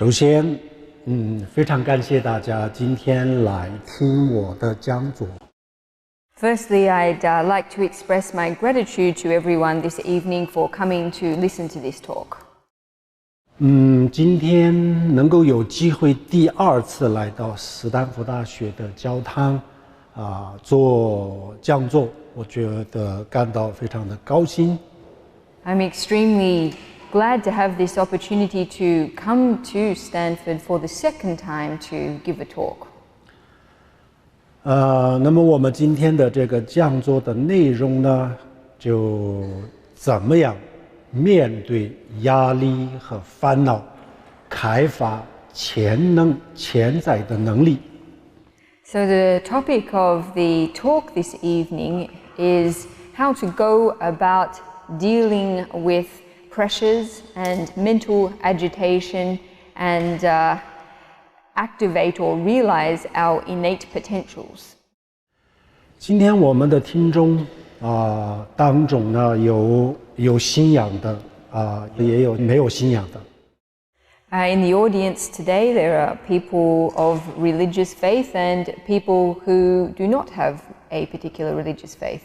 首先，非常感谢大家今天来听我的讲座。Firstly, I'd like to express my gratitude to everyone this evening for coming to listen to this talk. 今天能够有机会第二次来到斯坦福大学的教堂做讲座，我觉得感到非常的高兴。I'm extremely glad to have this opportunity to come to Stanford for the second time to give a talk. 那么我们今天的这个讲座的内容呢，就怎么样面对压力和烦恼，开发潜在的能力。So the topic of the talk this evening is how to go about dealing with pressures and mental agitation and activate or realize our innate potentials. 今天我们的听众当中呢，有信仰的也有没有信仰的。In the audience today, there are people of religious faith and people who do not have a particular religious faith.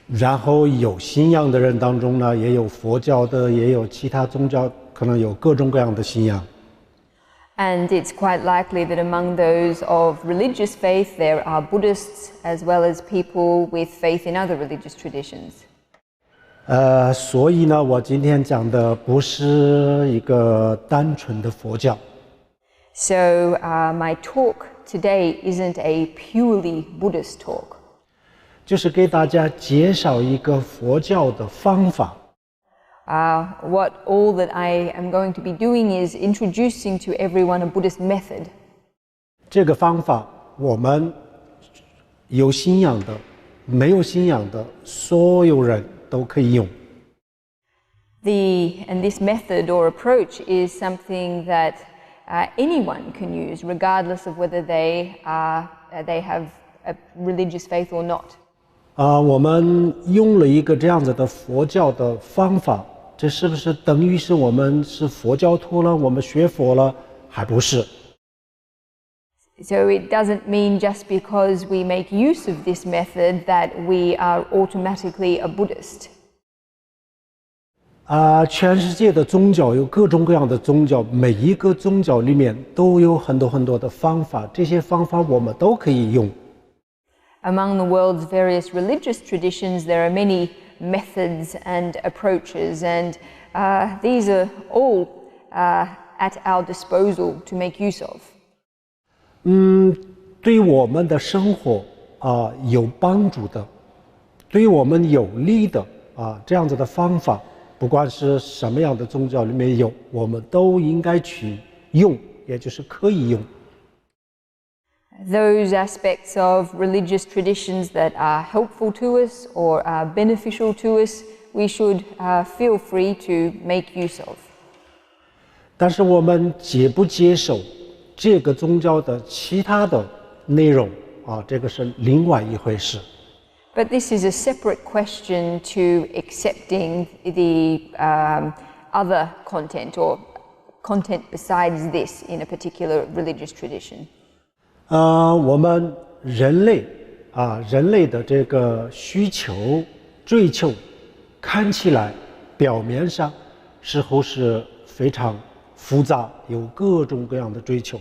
然后有信仰的人当中呢，也有佛教的，也有其他宗教，可能有各种各样的信仰。And it's quite likely that among those of religious faith, there are Buddhists as well as people with faith in other religious traditions. 所以呢，我今天讲的不是一个单纯的佛教。So my talk today isn't a purely Buddhist talk. 就是给大家介绍一个佛教的方法。What all that I am going to be doing is introducing to everyone a Buddhist method. 这个方法，我们有信仰的、没有信仰的所有人都可以用。And this method or approach is something that anyone can use, regardless of whether they have a religious faith or not. 我们用了一个这样子的佛教的方法，这是不是等于是我们是佛教徒了？我们学佛了？还不是。So it doesn't mean just because we make use of this method that we are automatically a Buddhist. 全世界的宗教有各种各样的宗教，每一个宗教里面都有很多的方法，这些方法我们都可以用。Among the world's various religious traditions, there are many methods and approaches, and these are all at our disposal to make use of. 对我们的生活有帮助的，对我们有利的这样子的方法，不管是什么样的宗教里面有，我们都应该去用，也就是可以用。Those aspects of religious traditions that are helpful to us or are beneficial to us, we should feel free to make use of. 但是我们接不接受这个宗教的其他的内容这个是另外一回事。But this is a separate question to accepting the other content or content besides this in a particular religious tradition. 我们人类的这个需求、追求，看起来表面上似乎是非常复杂，有各种各样的追求。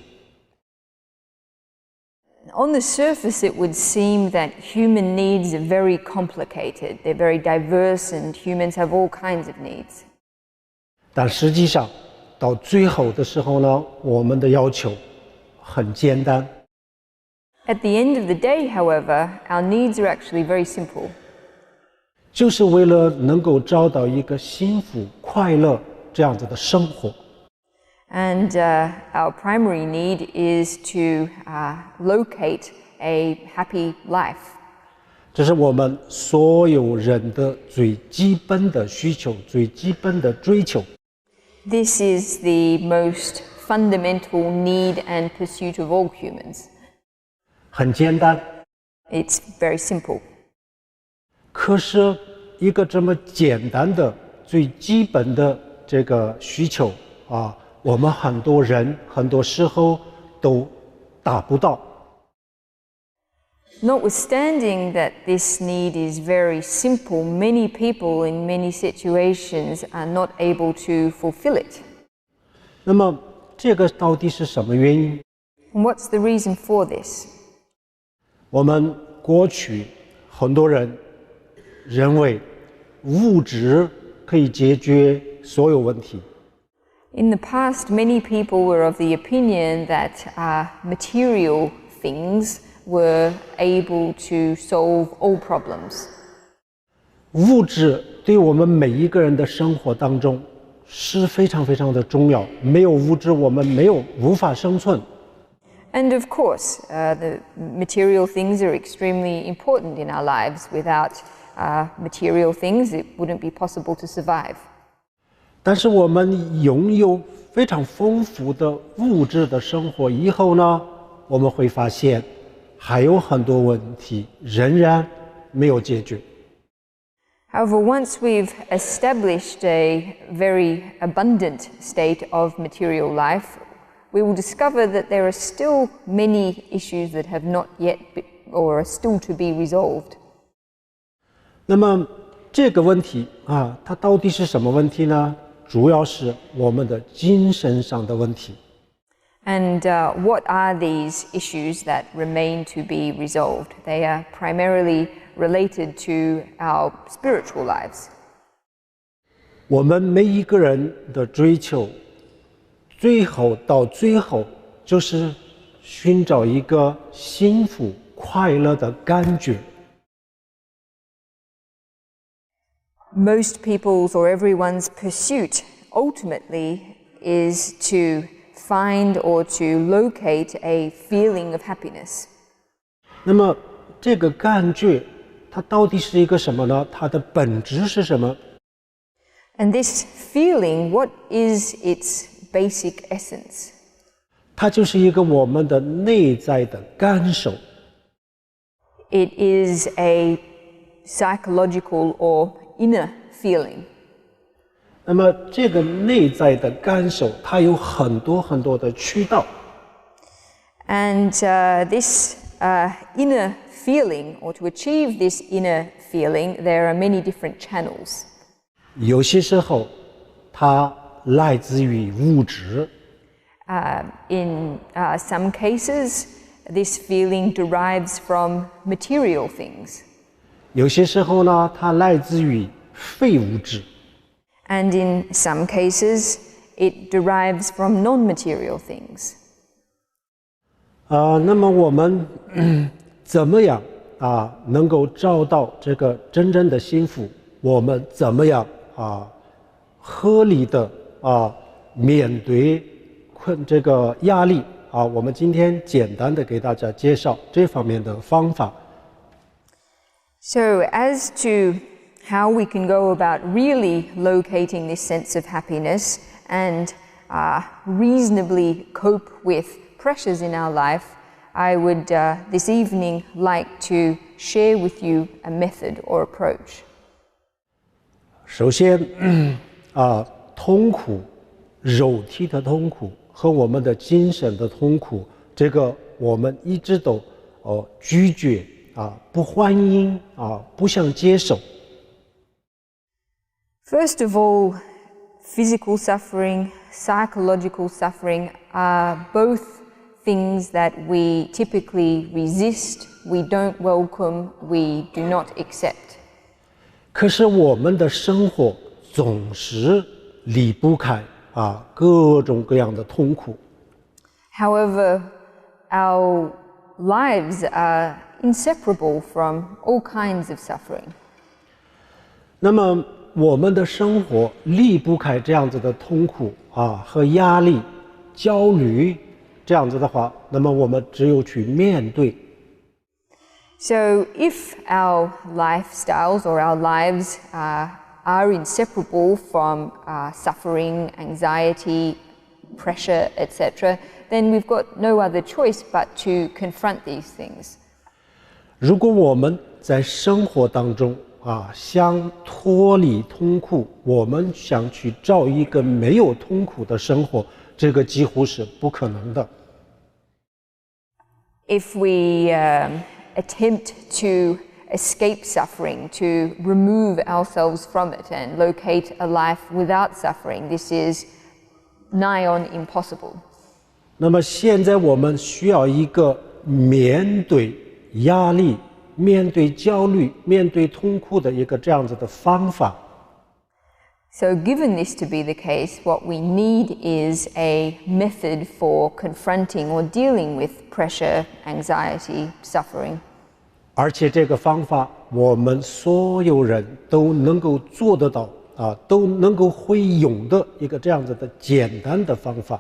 On the surface, it would seem that human needs are very complicated. They're very diverse, and humans have all kinds of needs. 但实际上，到最后的时候呢，我们的要求很简单。At the end of the day, however, our needs are actually very simple. 就是为了能够找到一个幸福、快乐这样子的生活。And our primary need is to locate a happy life. 这是我们所有人的最基本的需求、最基本的追求。This is the most fundamental need and pursuit of all humans. 很简单。It's very simple. 可是，一个这么简单的、最基本的这个需求我们很多人很多时候都达不到。Notwithstanding that this need is very simple, many people in many situations are not able to fulfill it. 那么这个到底是什么原因？ And what's the reason for this? 我们过去很多人认为物质可以解决所有问题。In the past, many people were of the opinion that material things were able to solve all problems. 物质对我们每一个人的生活当中是非常非常的重要，没有物质我们无法生存。And of course, the material things are extremely important in our lives. Without material things, it wouldn't be possible to survive. 但是我们拥有非常丰富的物质的生活以后呢，我们会发现还有很多问题仍然没有解决。However, once we've established a very abundant state of material life, we will discover that there are still many issues that have not yet or are still to be resolved. 那么这个问题它到底是什么问题呢？主要是我们的精神上的问题。And what are these issues that remain to be resolved? They are primarily related to our spiritual lives. 我们每一个人的追求，最后就是寻找一个幸福快乐的感觉。Most people's or everyone's pursuit ultimately is to find or to locate a feeling of happiness. 那么这个感觉它到底是一个什么呢？它的本质是什么？ And this feeling, what is its basic essence? 它就是一个我们的内在的感受。 It is a psychological or inner feeling. 那么这个内在的感受，它有很多很多的渠道。 And this inner feeling, or to achieve this inner feeling, there are many different channels. 有些时候，它来自于物质。 In some cases, this feeling derives from material things. 有些时候呢，它来自于非物质。 And in some cases, it derives from non-material things. 那么我们怎么样能够找到这个真正的幸福？我们怎么样合理的面对这个压力我们今天简单的给大家介绍这方面的方法。So, as to how we can go about really locating this sense of happiness and reasonably cope with pressures in our life, I would this evening like to share with you a method or approach. 首先痛苦，肉体的痛苦和我们的精神的痛苦，这个我们一直都拒绝不欢迎不想接受。First of all, physical suffering, psychological suffering are both things that we typically resist, we don't welcome, we do not accept. 可是我们的生活总是离不开各种各样的痛苦。 However, our lives are inseparable from all kinds of suffering. 那么我们的生活离不开这样子的痛苦和压力、焦虑，这样子的话，那么我们只有去面对。 So if our lifestyles or our lives are inseparable from suffering, anxiety, pressure, etc., then we've got no other choice but to confront these things. 如果我们在生活当中想脱离痛苦，我们想去找一个没有痛苦的生活，这个几乎是不可能的。If we attempt to escape suffering, to remove ourselves from it and locate a life without suffering, this is nigh on impossible. 那么现在我们需要一个面对压力、面对焦虑、面对痛苦的一个这样子的方法。So given this to be the case, what we need is a method for confronting or dealing with pressure, anxiety, suffering. 而且这个方法我们所有人都能够做得到都能够会用的一个这样子的简单的方法。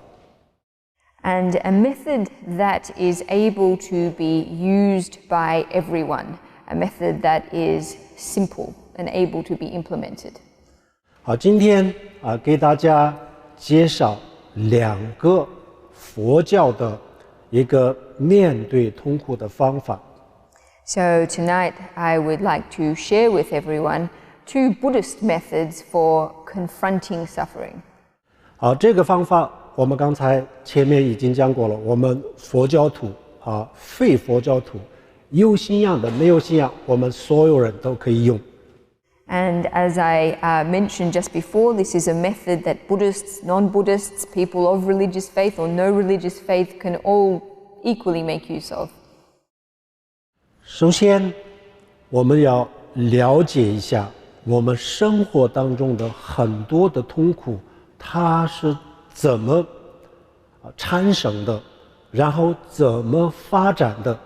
And a method that is able to be used by everyone, a method that is simple and able to be implemented. 好，今天给大家介绍2个佛教的一个面对痛苦的方法。So tonight I would like to share with everyone 2 Buddhist methods for confronting suffering. 好，这个方法我们刚才前面已经讲过了，我们佛教徒非佛教徒，有信仰的没有信仰，我们所有人都可以用。And as I mentioned just before, this is a method that Buddhists, non-Buddhists, people of religious faith or no religious faith can all equally make use of. 首先，我们要了解一下我们生活当中的很多的痛苦，它是怎么产生的，然后怎么发展的，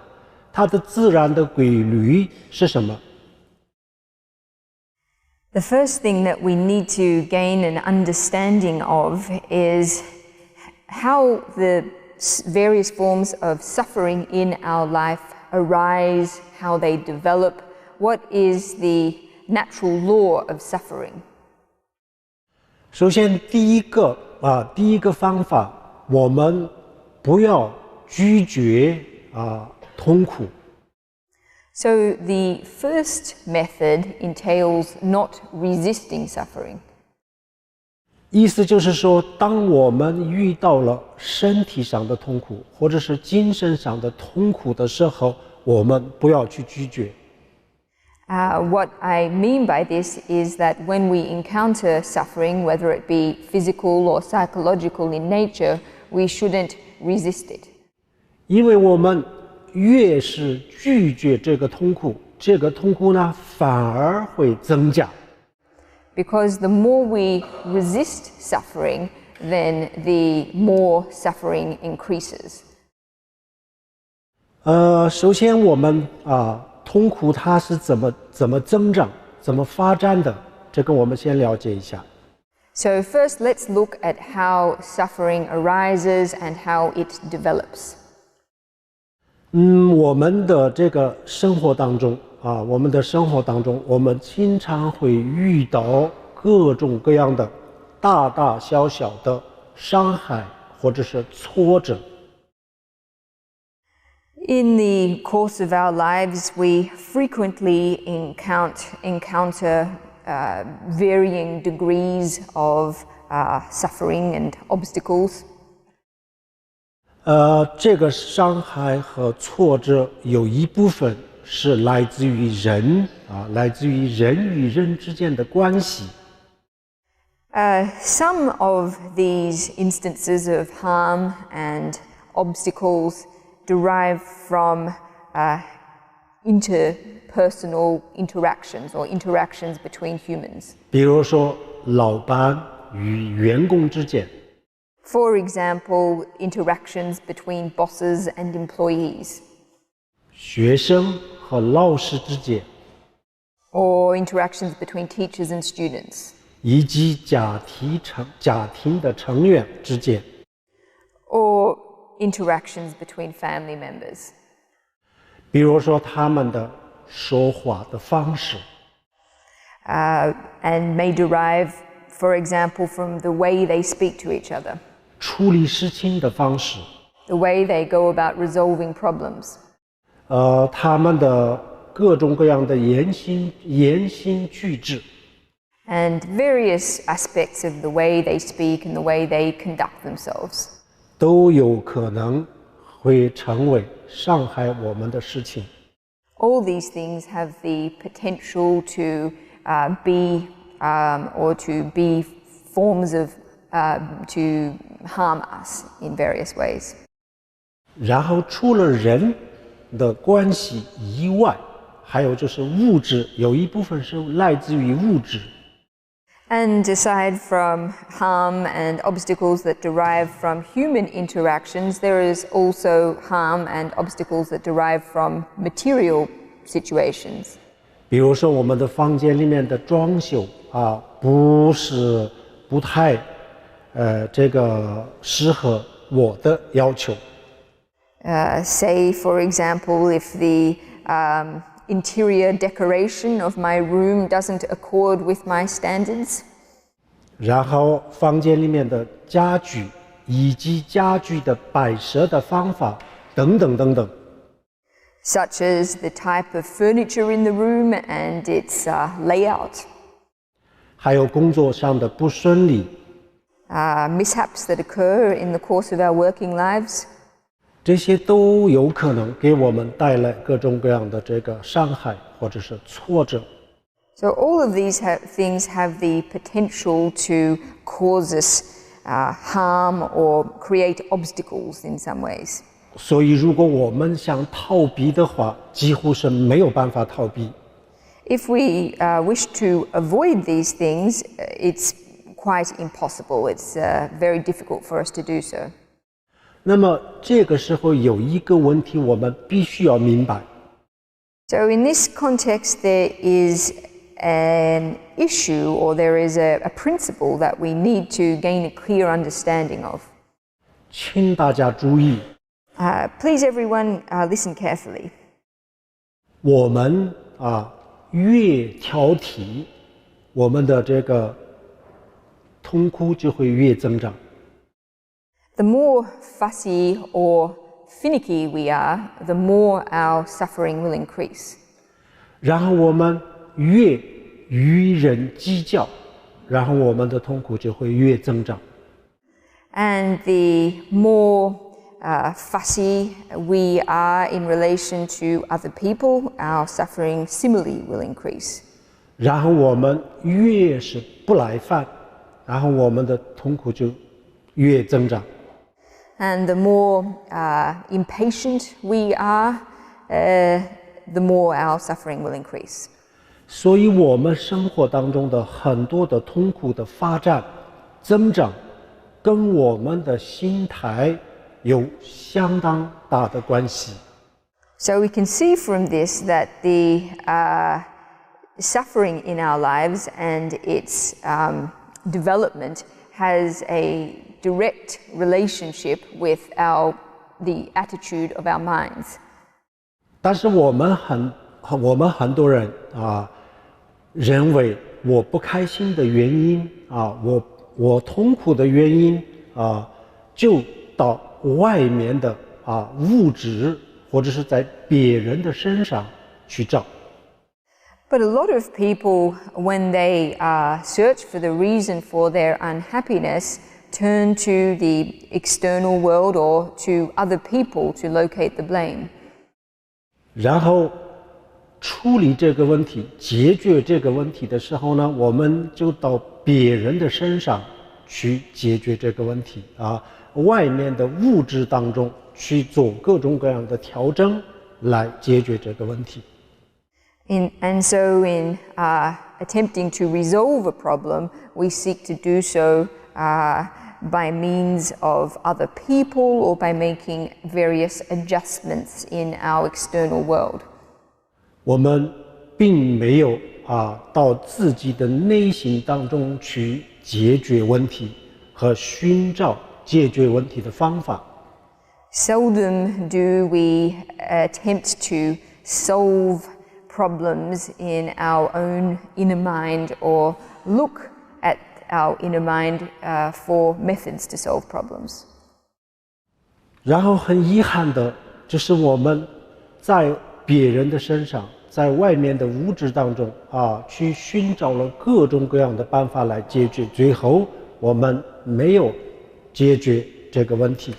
它的自然的规律是什么？ The first thing that we need to gain an understanding of is how the various forms of suffering in our life arise, how they develop, what is the natural law of suffering. 首先，第一个方法，我们不要拒绝痛苦。 So the first method entails not resisting suffering. 意思就是说，当我们遇到了身体上的痛苦，或者是精神上的痛苦的时候，我们不要去拒绝。 What I mean by this is that when we encounter suffering, whether it be physical or psychological in nature, we shouldn't resist it. 因为我们越是拒绝这个痛苦，这个痛苦呢反而会增加。 Because the more we resist suffering, then the more suffering increases. 首先我们痛苦它是怎么增长、怎么发展的，这个我们先了解一下。 So first, let's look at how suffering arises and how it develops. 我们的这个生活当中我们经常会遇到各种各样的大大小小的伤害或者是挫折。 In the course of our lives, we frequently encounter varying degrees of suffering and obstacles. 这个伤害和挫折有一部分是来自于人来自于人与人之间的关系。 Some of these instances of harm and obstacles derive from interpersonal interactions or interactions between humans. 比如说，老板与员工之间。 For example, interactions between bosses and employees. 学生和老师之间， Or interactions between teachers and students. 以及家庭的成员之间。 Or interactions between family members. 比如说他们的说话的方式， And may derive, for example, from the way they speak to each other. 处理事情的方式， The way they go about resolving problems. 他们的各种各样的言行举止， and various aspects of the way they speak and the way they conduct themselves. 都有可能会成为伤害我们的事情。All these things have the potential to be or to be forms of to harm us in various ways. 然后除了人的关系以外，还有就是物质，有一部分是来自于物质。And aside from harm and obstacles that derive from human interactions, there is also harm and obstacles that derive from material situations. 比如说我们的房间里面的装修不太这个适合我的要求。Say, for example, if the interior decoration of my room doesn't accord with my standards. 然后房间里面的家具以及家具的摆设的方法等等等等。Such as the type of furniture in the room and its layout. 还有工作上的不顺利。Mishaps that occur in the course of our working lives. 这些都有可能给我们带来各种各样的这个伤害或者是挫折。So all of these things have the potential to cause us harm or create obstacles in some ways. 所以如果我们想逃避的话，几乎是没有办法逃避。If we wish to avoid these things, it's quite impossible. It's very difficult for us to do so. 那么这个时候有一个问题我们必须要明白。So in this context, there is an issue or there is a principle that we need to gain a clear understanding of. 请大家注意。Please everyone listen carefully. 我们越挑剔，我们的这个痛苦就会越增长。The more fussy or finicky we are, the more our suffering will increase. 然后我们越与人计较，然后我们的痛苦就会越增长。And the more fussy we are in relation to other people, our suffering similarly will increase. 然后我们越是不耐烦，然后我们的痛苦就越增长。And the more impatient we are, the more our suffering will increase. 所以我们生活当中的很多的痛苦的发展、增长，跟我们的心态有相当大的关系。So we can see from this that the suffering in our lives and its development has a direct relationship with the attitude of our minds. 但是我们很多人认为我不开心的原因我痛苦的原因就到外面的物质或者是在别人的身上去找。But a lot of people, when they search for the reason for their unhappiness, turn to the external world or to other people to locate the blame. 然后处理这个问题、解决这个问题的时候呢，我们就到别人的身上去解决这个问题外面的物质当中去做各种各样的调整来解决这个问题。And so in attempting to resolve a problem, we seek to do so by means of other people or by making various adjustments in our external world. 我们并没有到自己的内心当中去解决问题和寻找解决问题的方法。Seldom do we attempt to solve problems in our own inner mind or look at our inner mind for methods to solve problems. 然后很遗憾的就是我们在别人的身上在外面的物质当中去寻找了各种各样的办法来解决，最后我们没有解决这个问题。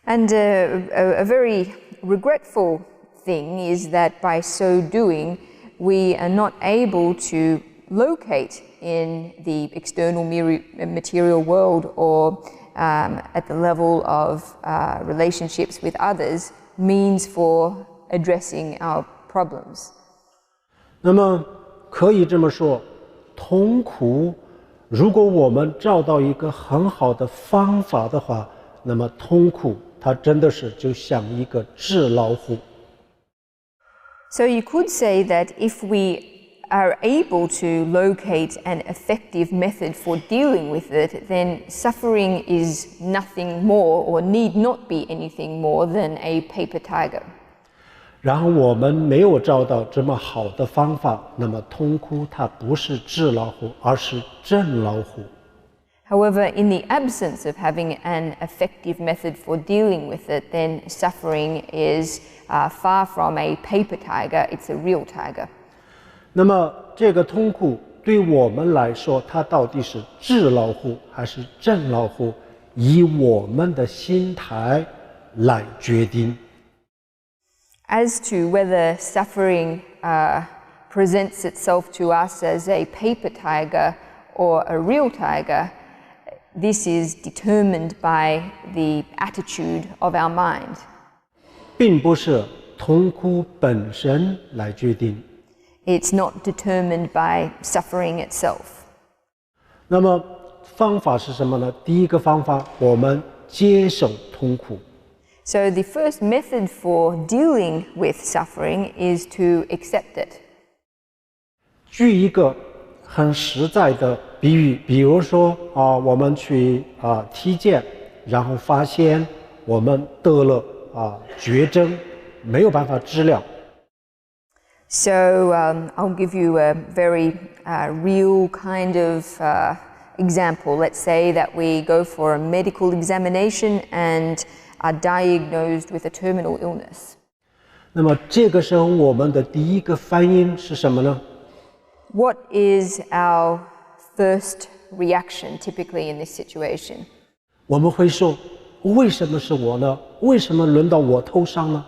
And a very regretful thing is that by so doing, we are not able to locate in the external material world or at the level of relationships with others means for addressing our problems. 那么可以这么说，痛苦，如果我们找到一个很好的方法的话，那么痛苦它真的是就像一个纸老虎。So you could say that if we are able to locate an effective method for dealing with it, then suffering is nothing more or need not be anything more than a paper tiger. 然后我们没有找到这么好的方法，那么痛苦它不是纸老虎，而是真老虎。However, in the absence of having an effective method for dealing with it, then suffering is far from a paper tiger, it's a real tiger. 那么这个痛苦对我们来说，它到底是纸老虎还是真老虎，以我们的心态来决定。As to whether suffering presents itself to us as a paper tiger or a real tiger, this is determined by the attitude of our mind. 并不是痛苦本身来决定。It's not determined by suffering itself. 那么方法是什么呢？第一个方法，我们接受痛苦。So the first method for dealing with suffering is to accept it. 举一个很实在的比喻，比如说我们去体检，然后发现我们得了绝症，没有办法治疗。So I'll give you a very real kind of example. Let's say that we go for a medical examination and are diagnosed with a terminal illness. 那么这个时候我们的第一个反应是什么呢？ What is our first reaction typically in this situation? 我们会说，为什么是我呢？为什么轮到我头上呢？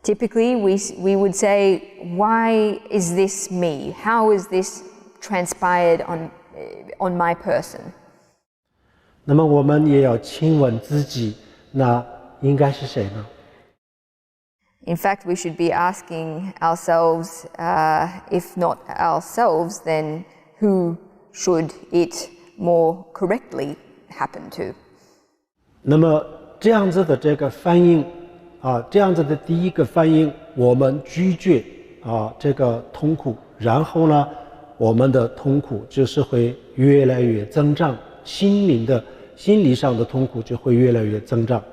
Typically, we would say, why is this me? How is this transpired on my person? 那么我们也要亲问自己，那应该是谁呢？ In fact, we should be asking ourselves, if not ourselves, then who should it more correctly happen to? 那么这样子的这个反应这样子的第一个反应，我们拒绝这个痛苦，然后呢，我们的痛苦就是会越来越增长，心理上的痛苦就会越来越增长。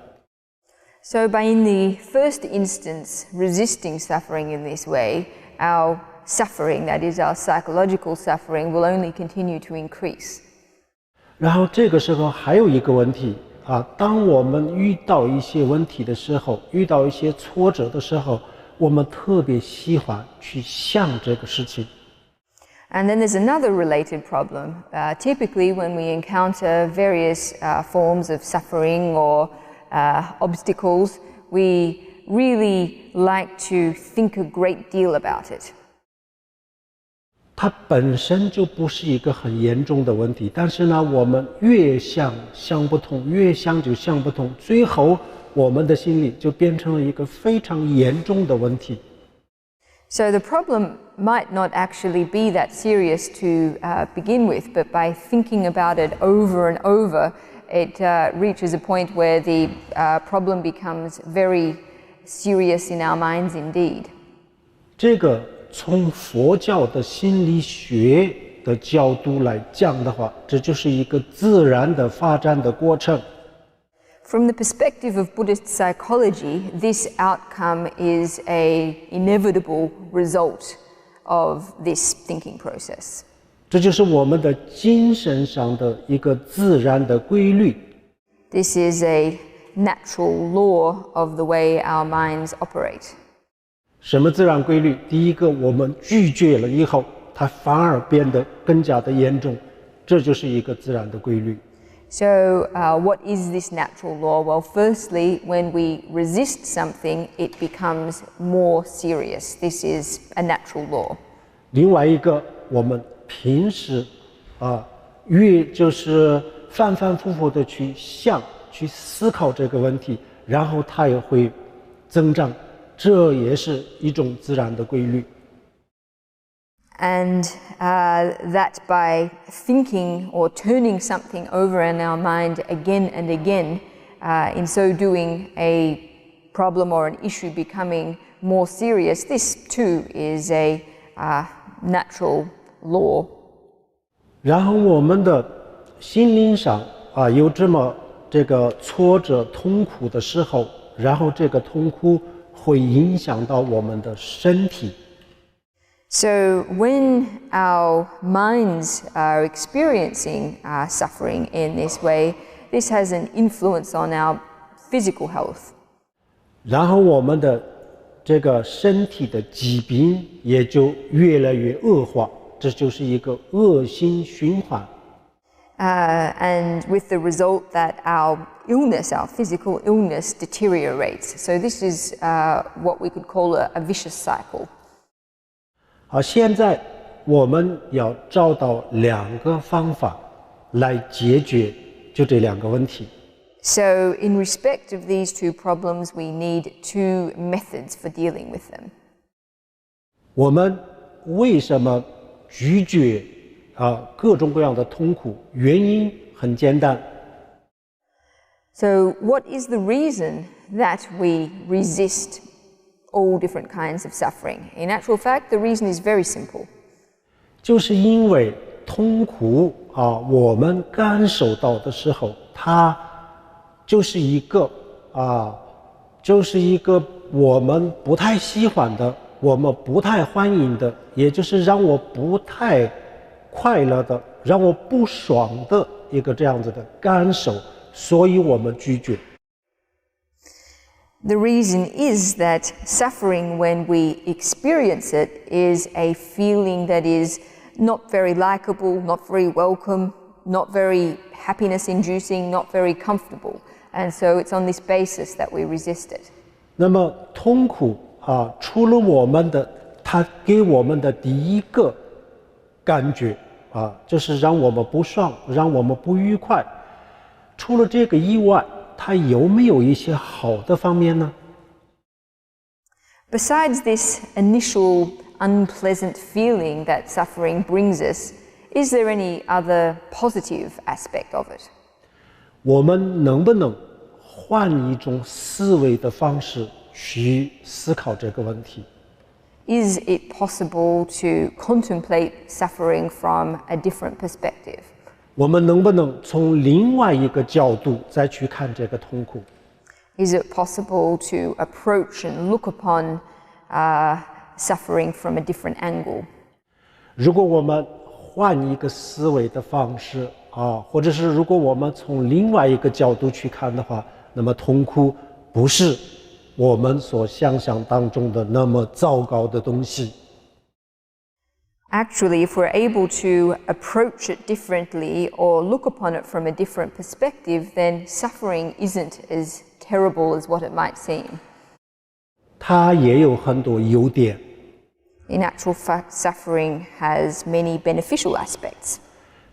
So by in the first instance resisting suffering in this way, our suffering, that is our psychological suffering, will only continue to increase. 然后这个时候还有一个问题当我们遇到一些问题的时候，遇到一些挫折的时候，我们特别喜欢去想这个事情。And then there's another related problem. Typically when we encounter various forms of suffering or obstacles, we really like to think a great deal about it. 它本身就不是一个很严重的问题，但是呢，我们越想不通，越想就想不通，最后我们的心里就变成了一个非常严重的问题。So the problem might not actually be that serious to begin with, but by thinking about it over and over, it reaches a point where the problem becomes very serious in our minds indeed. 这个从佛教的心理学的角度来讲的话，这就是一个自然的发展的过程。From the perspective of Buddhist psychology, this outcome is an inevitable result of this thinking process. 这就是我们的精神上的一个自然的规律。This is a natural law of the way our minds operate. 什么自然规律？第一个，我们拒绝了以后，它反而变得更加的严重，这就是一个自然的规律。So, what is this natural law? Well, firstly, when we resist something, it becomes more serious. This is a natural law. 另外一个，我们平时越就是反反复复的去想、去思考这个问题，然后它也会增长，这也是一种自然的规律。And that by thinking or turning something over in our mind again and again, in so doing, a problem or an issue becoming more serious, this too is a natural law. 然后我们的心灵上有这个挫折、痛苦的时候，然后这个痛苦会影响到我们的身体。So when our minds are experiencing suffering in this way, this has an influence on our physical health. 然后我们的这个身体的疾病也就越来越恶化，这就是一个恶性循环。And with the result that our illness, our physical illness, deteriorates. So this is what we could call a vicious cycle. 好，现在我们要找到2个方法来解决就这2个问题。So in respect of these two problems, we need 2 methods for dealing with them. 我们为什么拒绝各种各样的痛苦？原因很简单。So what is the reason that we resist all different kinds of suffering? In actual fact, the reason is very simple. 就是因为痛苦我们感受到的时候，它就是一个我们不太喜欢的，我们不太欢迎的，也就是让我不太快乐的，让我不爽的一个这样子的感受，所以我们拒绝。The reason is that suffering, when we experience it, is a feeling that is not very likable, not very welcome, not very happiness-inducing, not very comfortable. And so it's on this basis that we resist it. 那么痛苦除了它给我们的第一个感觉就是让我们不爽，让我们不愉快。除了这个以外，它有没有一些好的方面呢？ Besides this initial unpleasant feeling that suffering brings us, is there any other positive aspect of it? 我们能不能换一种思维的方式去思考这个问题？ Is it possible to contemplate suffering from a different perspective? 我们能不能从另外一个角度再去看这个痛苦？ Is it possible to approach and look upon suffering from a different angle? 如果我们换一个思维的方式或者是如果我们从另外一个角度去看的话，那么痛苦不是我们所想象当中的那么糟糕的东西。Actually, if we're able to approach it differently or look upon it from a different perspective, then suffering isn't as terrible as what it might seem. 它也有很多优点。In actual fact, suffering has many beneficial aspects.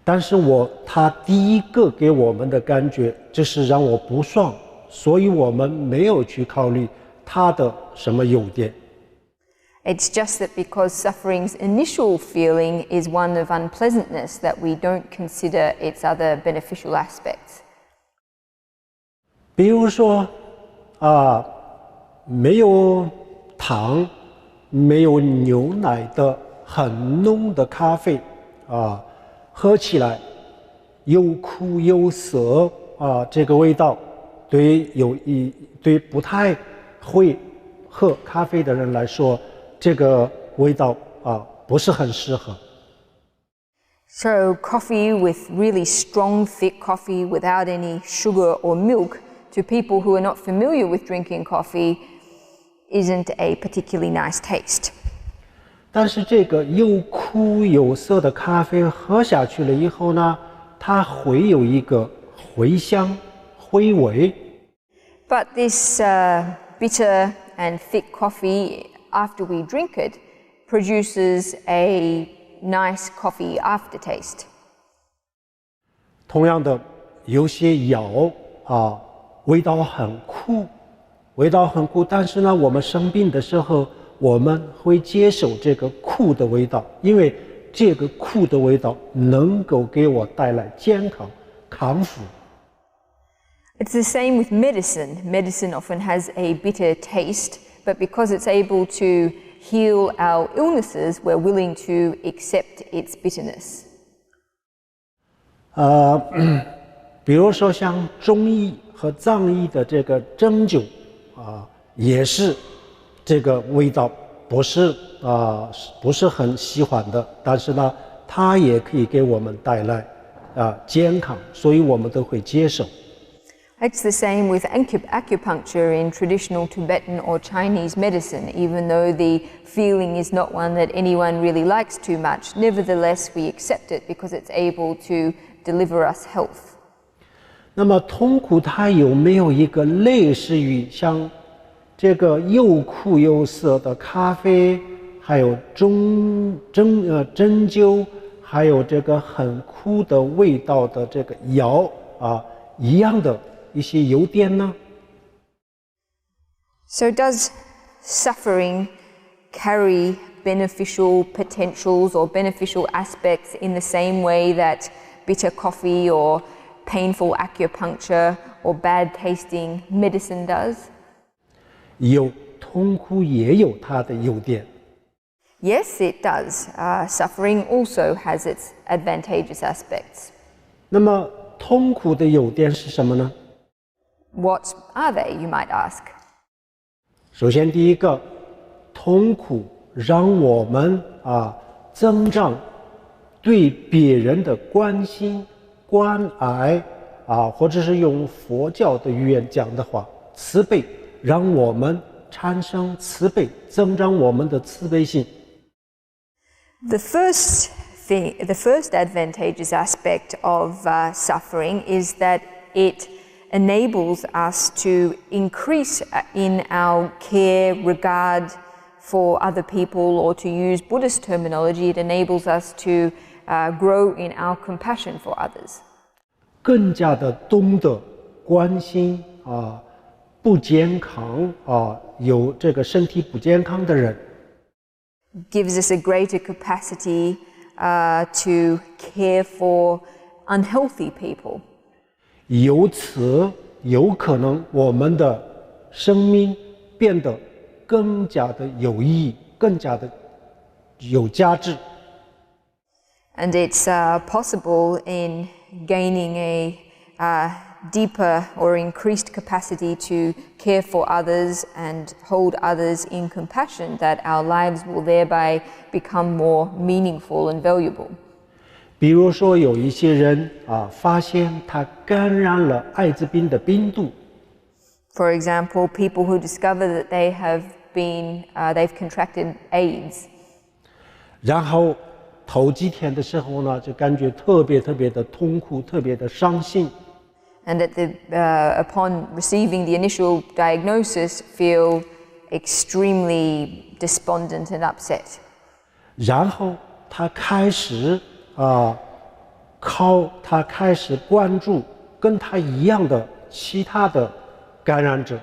但是它第一个给我们的感觉就是让我不爽，所以我们没有去考虑它的什么优点。It's just that because suffering's initial feeling is one of unpleasantness that we don't consider its other beneficial aspects. 比如说没有糖、没有牛奶的很浓的咖啡喝起来又苦又涩这个味道对不太会喝咖啡的人来说，这个味道不是很适合。So coffee with really strong, thick coffee without any sugar or milk, to people who are not familiar with drinking coffee, isn't a particularly nice taste. 但是这个又苦又涩的咖啡喝下去了以后呢，它会有一个回香、回味。But this bitter and thick coffee, after we drink it, produces a nice coffee aftertaste. 同样的，有些药味道很苦，但是呢，我们生病的时候，我们会接受这个苦的味道，因为这个苦的味道能够给我带来健康、康复。It's the same with medicine. Medicine often has a bitter taste, but because it's able to heal our illnesses, we're willing to accept its bitterness. 比如说像中医和藏医的这个针灸也是这个味道不是很喜欢的，但是呢，它也可以给我们带来健康，所以我们都会接受。It's the same with acupuncture in traditional Tibetan or Chinese medicine. Even though the feeling is not one that anyone really likes too much, nevertheless we accept it because it's able to deliver us health. 那么痛苦它有没有一个类似于像这个又苦又涩的咖啡，还有针灸，还有这个很苦的味道的这个药一样的一些优点呢？ So does suffering carry beneficial potentials or beneficial aspects in the same way that bitter coffee or painful acupuncture or bad tasting medicine does? 有，痛苦也有它的优点。 Yes, it does. Suffering also has its advantageous aspects. 那么痛苦的优点是什么呢？ What are they, you might ask? 首先第一个，痛苦让我们增长对别人的关心、关爱或者是用佛教的语言讲的话，慈悲，让我们产生慈悲，增长我们的慈悲心。The first advantageous aspect of suffering is that it enables us to increase in our care, regard for other people, or to use Buddhist terminology, it enables us to grow in our compassion for others. 更加的懂得关心不健康有这个身体不健康的人。Gives us a greater capacity to care for unhealthy people. 由此有可能我们的生命变得更加的有意义，更加的有价值。And it's possible in gaining a deeper or increased capacity to care for others and hold others in compassion that our lives will thereby become more meaningful and valuable. 比如说有一些人发现他感染了艾滋病的病毒。 For example, people who discover that they've contracted AIDS. 然后头几天的时候呢，就感觉特别的痛苦，特别的伤心。And upon receiving the initial diagnosis, feel extremely despondent and upset. 然后他开始关注跟他一样的其他的感染者。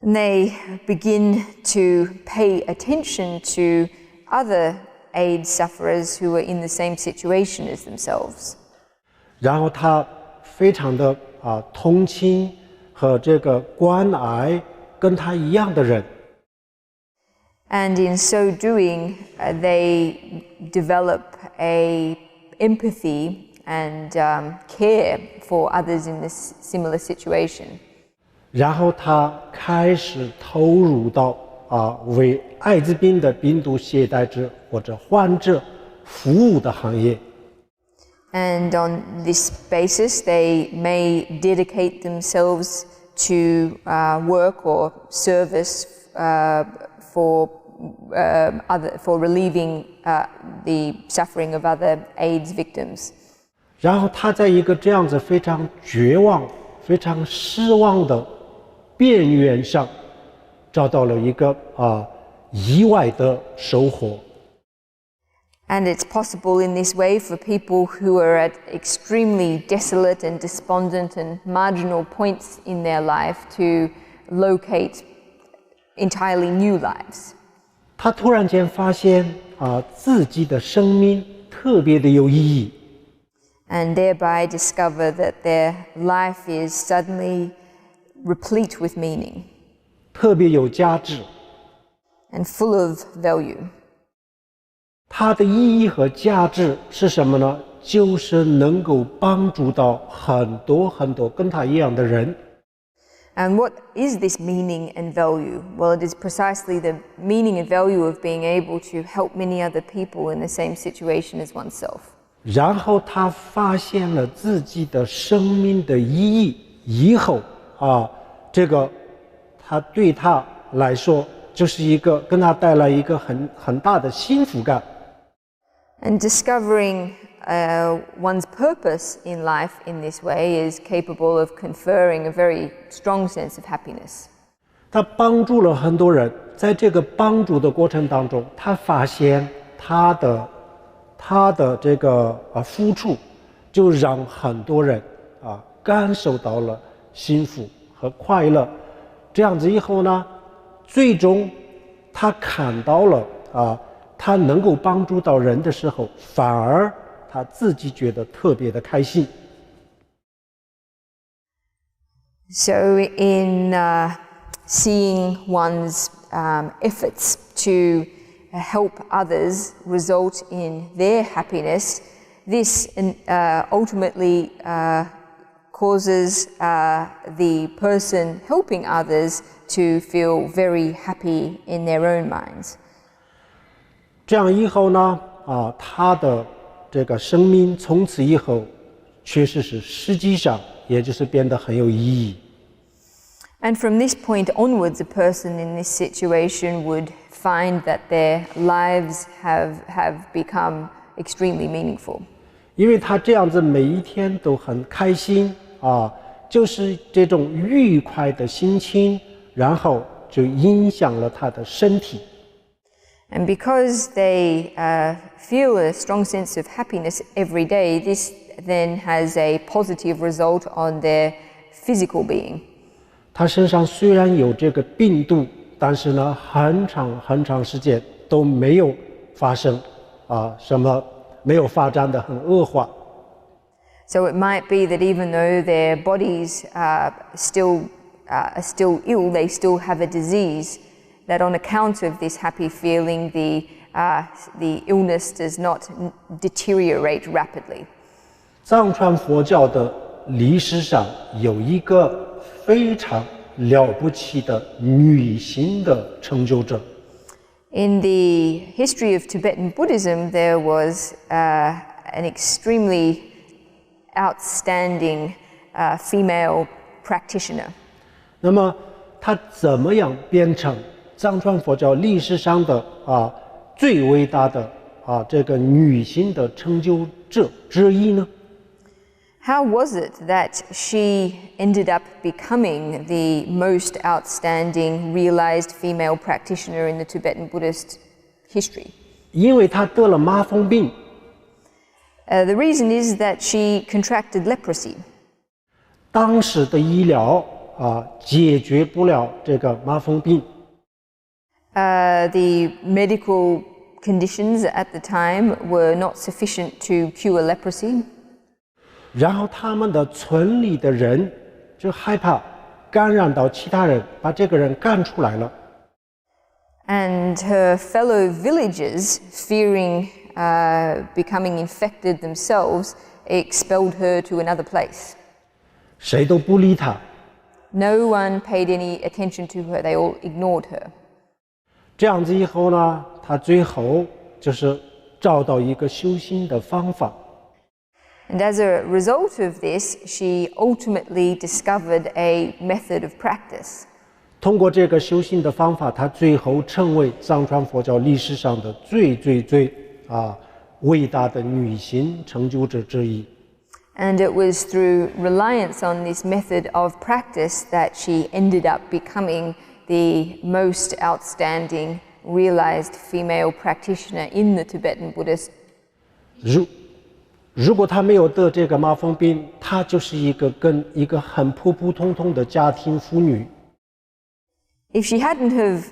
And they begin to pay attention to other AIDS sufferers who are in the same situation as themselves. 然后他非常的同情和这个关爱跟他一样的人。 And in so doing, they develop a empathy and care for others in this similar situation. 然后他开始投入到为艾滋病的病毒携带者或者患者服务的行业。 And on this basis, they may dedicate themselves to work or service for relieving the suffering of other AIDS victims. 然后他在一个这样子非常绝望、非常失望的边缘上，找到了一个意外的收获。And it's possible in this way for people who are at extremely desolate and despondent and marginal points in their life to locate entirely new lives. 他突然间发现自己的生命特别的有意义。And thereby discover that their life is suddenly replete with meaning. 特别有价值。And full of value. 它的意义和价值是什么呢？就是能够帮助到很多很多跟他一样的人。And what is this meaning and value? Well, it is precisely the meaning and value of being able to help many other people in the same situation as oneself. 然后他发现了自己的生命的意义以后这个他对他来说就是一个跟他带来一个很大的幸福感。And discovering one's purpose in life in this way is capable of conferring a very strong sense of happiness. 他帮助了很多人，在这个帮助的过程当中，他发现他的这个付出，就让很多人感受到了幸福和快乐。这样子以后呢，最终他看到了他能够帮助到人的时候，反而他自己觉得特别的开心。So in seeing one's efforts to help others result in their happiness, this ultimately causes the person helping others to feel very happy in their own minds. 这样以后呢，他的这个生命从此以后，确实是实际上也就是变得很有意义。And from this point onwards, a person in this situation would find that their lives have become extremely meaningful. 因为他这样子每一天都很开心就是这种愉快的心情，然后就影响了他的身体。And because they feel a strong sense of happiness every day, this then has a positive result on their physical being. 他身上虽然有这个病毒，但是呢，很长时间都没有发生什么没有发展的很恶化。So it might be that even though their bodies are still ill, they still have a disease. That on account of this happy feeling, the illness does not deteriorate rapidly. 藏传佛教的历史上有一个非常了不起的女性的成就者。In the history of Tibetan Buddhism, there was an extremely outstanding female practitioner. 那么她怎么样变成藏传佛教历史上的最伟大的这个女性的成就者之一呢？ How was it that she ended up becoming the most outstanding realized female practitioner in the Tibetan Buddhist history? 因为她得了麻风病。The reason is that she contracted leprosy. 当时的医疗解决不了这个麻风病。The medical conditions at the time were not sufficient to cure leprosy. 然后他们的村里的人就害怕感染到其他人，把这个人赶出来了。And her fellow villagers, fearing becoming infected themselves, expelled her to another place. 谁都不理他。No one paid any attention to her. They all ignored her. 这样子以后呢，他最后就是找到一个修行的方法。And as a result of this, she ultimately discovered a method of practice. 通过这个修行的方法，她最后成为藏传佛教历史上的最伟大的女性成就者之一。And it was through reliance on this method of practice that she ended up becoming the most outstanding realized female practitioner in the Tibetan Buddhist. 如果她没有得这个麻风病，她就是一个很普普通通的家庭妇女。If she hadn't have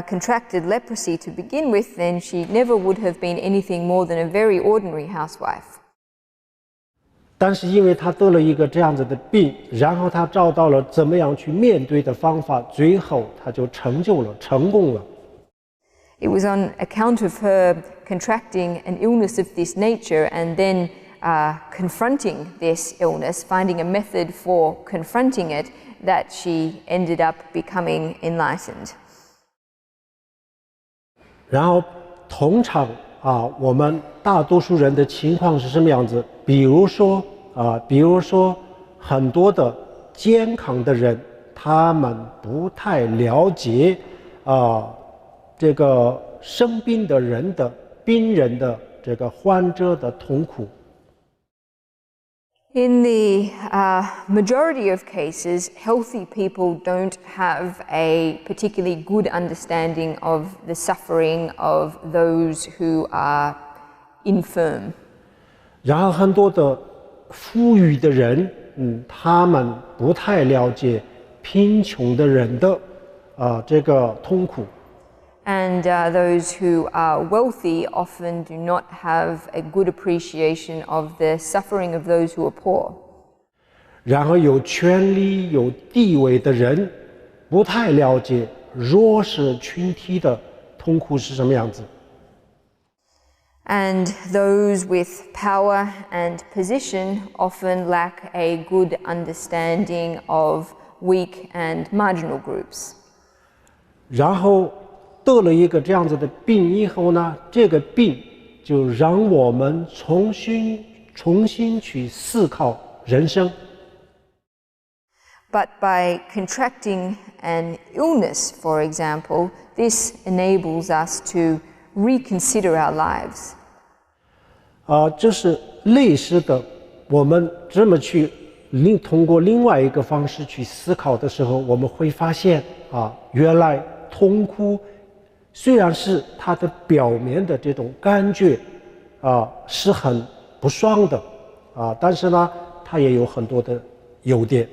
contracted leprosy to begin with, then she never would have been anything more than a very ordinary housewife. 但是因为她得了一个这样子的病，然后她找到了怎么样去面对的方法，最后她就成功了。It was on account of her contracting an illness of this nature and then confronting this illness, finding a method for confronting it, that she ended up becoming enlightened. 然后通常我们大多数人的情况是什么样子？比如说很多的健康的人，他们不太了解这个生病的人的病人的这个患者的痛苦。In the majority of cases, healthy people don't have a particularly good understanding of the suffering of those who are infirm. 然后很多的富裕的人，他们不太了解贫穷的人的这个痛苦。And those who are wealthy often do not have a good appreciation of the suffering of those who are poor. 然后有权力有地位的人不太了解弱势群体的痛苦是什么样子。And those with power and position often lack a good understanding of weak and marginal groups. 然后得了一个这样子的病以后呢，这个病就让我们重新去思考人生。But by contracting an illness, for example, this enables us to reconsider our lives. 这是类似的，我们这么去通过另外一个方式去思考的时候，我们会发现原来痛苦虽然是它的表面的这种感觉是很不爽的但是呢，它也有很多的优点。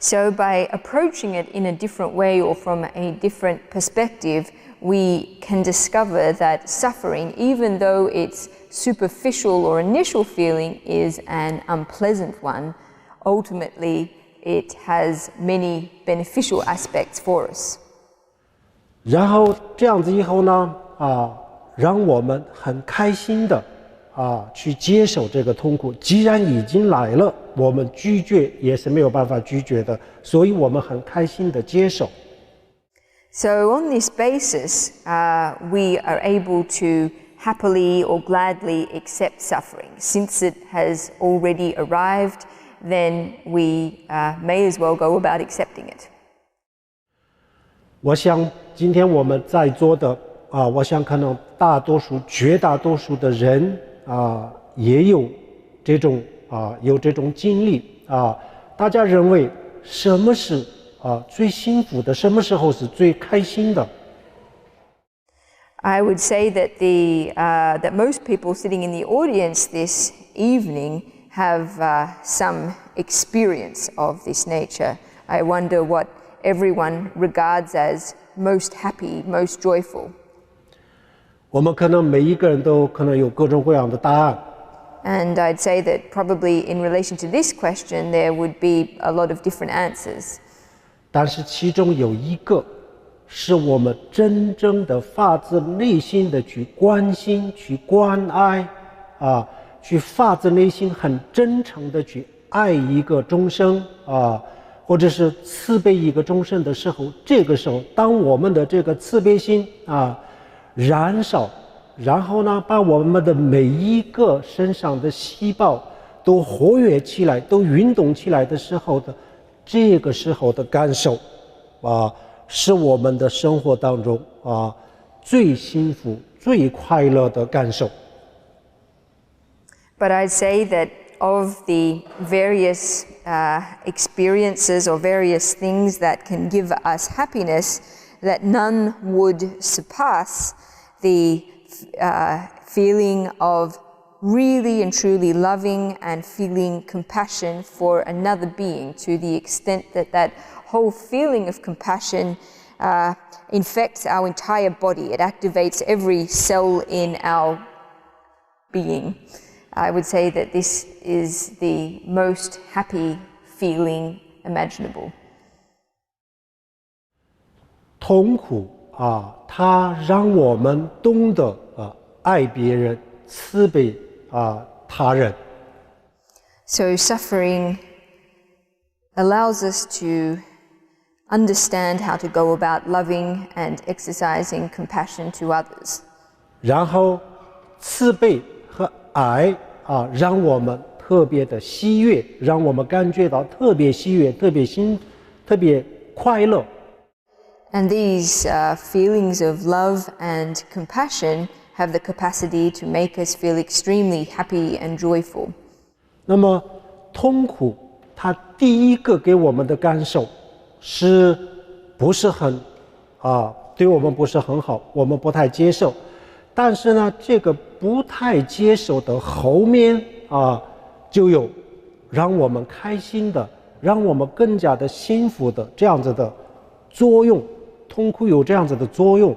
So by approaching it in a different way or from a different perspective, we can discover that suffering, even though its superficial or initial feeling is an unpleasant one, ultimately it has many beneficial aspects for us. 然后这样子以后呢让我们很开心的去接受这个痛苦。既然已经来了，我们拒绝也是没有办法拒绝的，所以我们很开心的接受。So on this basis, we are able to happily or gladly accept suffering. Since it has already arrived, then we may as well go about accepting it. 我想今天我们在座的我想可能绝大多数的人也有这种经历大家认为什么是最幸福的，什么时候是最开心的？ I would say that that most people sitting in the audience this evening have some experience of this nature. I wonder what everyone regards as most happy, most joyful. 我们可能每一个人都可能有各种各样的答案。And I'd say that probably in relation to this question, there would be a lot of different answers. 但是其中有一个是我们真正的发自内心的去关心、去关爱去发自内心很真诚的去爱一个众生或者是慈悲一个众生的时候，这个时候当我们的这个慈悲心燃烧，然后呢，把我们的每一个身上的细胞都活跃起来，都运动起来的时候的这个时候的感受是我们的生活当中最幸福、最快乐的感受。But I'd say that of the various experiences or various things that can give us happiness, that none would surpass the feeling of really and truly loving and feeling compassion for another being, to the extent that that whole feeling of compassion infects our entire body. It activates every cell in our being. I would say that this is the most happy feeling imaginable. 痛苦它让我们懂得爱别人、慈悲他人。So suffering allows us to understand how to go about loving and exercising compassion to others. 然后慈悲和爱让我们特别的喜悦，让我们感觉到特别喜悦、特别快乐。And these feelings of love and compassion have the capacity to make us feel extremely happy and joyful. 那么痛苦，它第一个给我们的感受是不是很对我们不是很好，我们不太接受。但是呢，这个不太接受的后面就有让我们开心的，让我们更加的幸福的这样子的作用。痛苦有这样子的作用。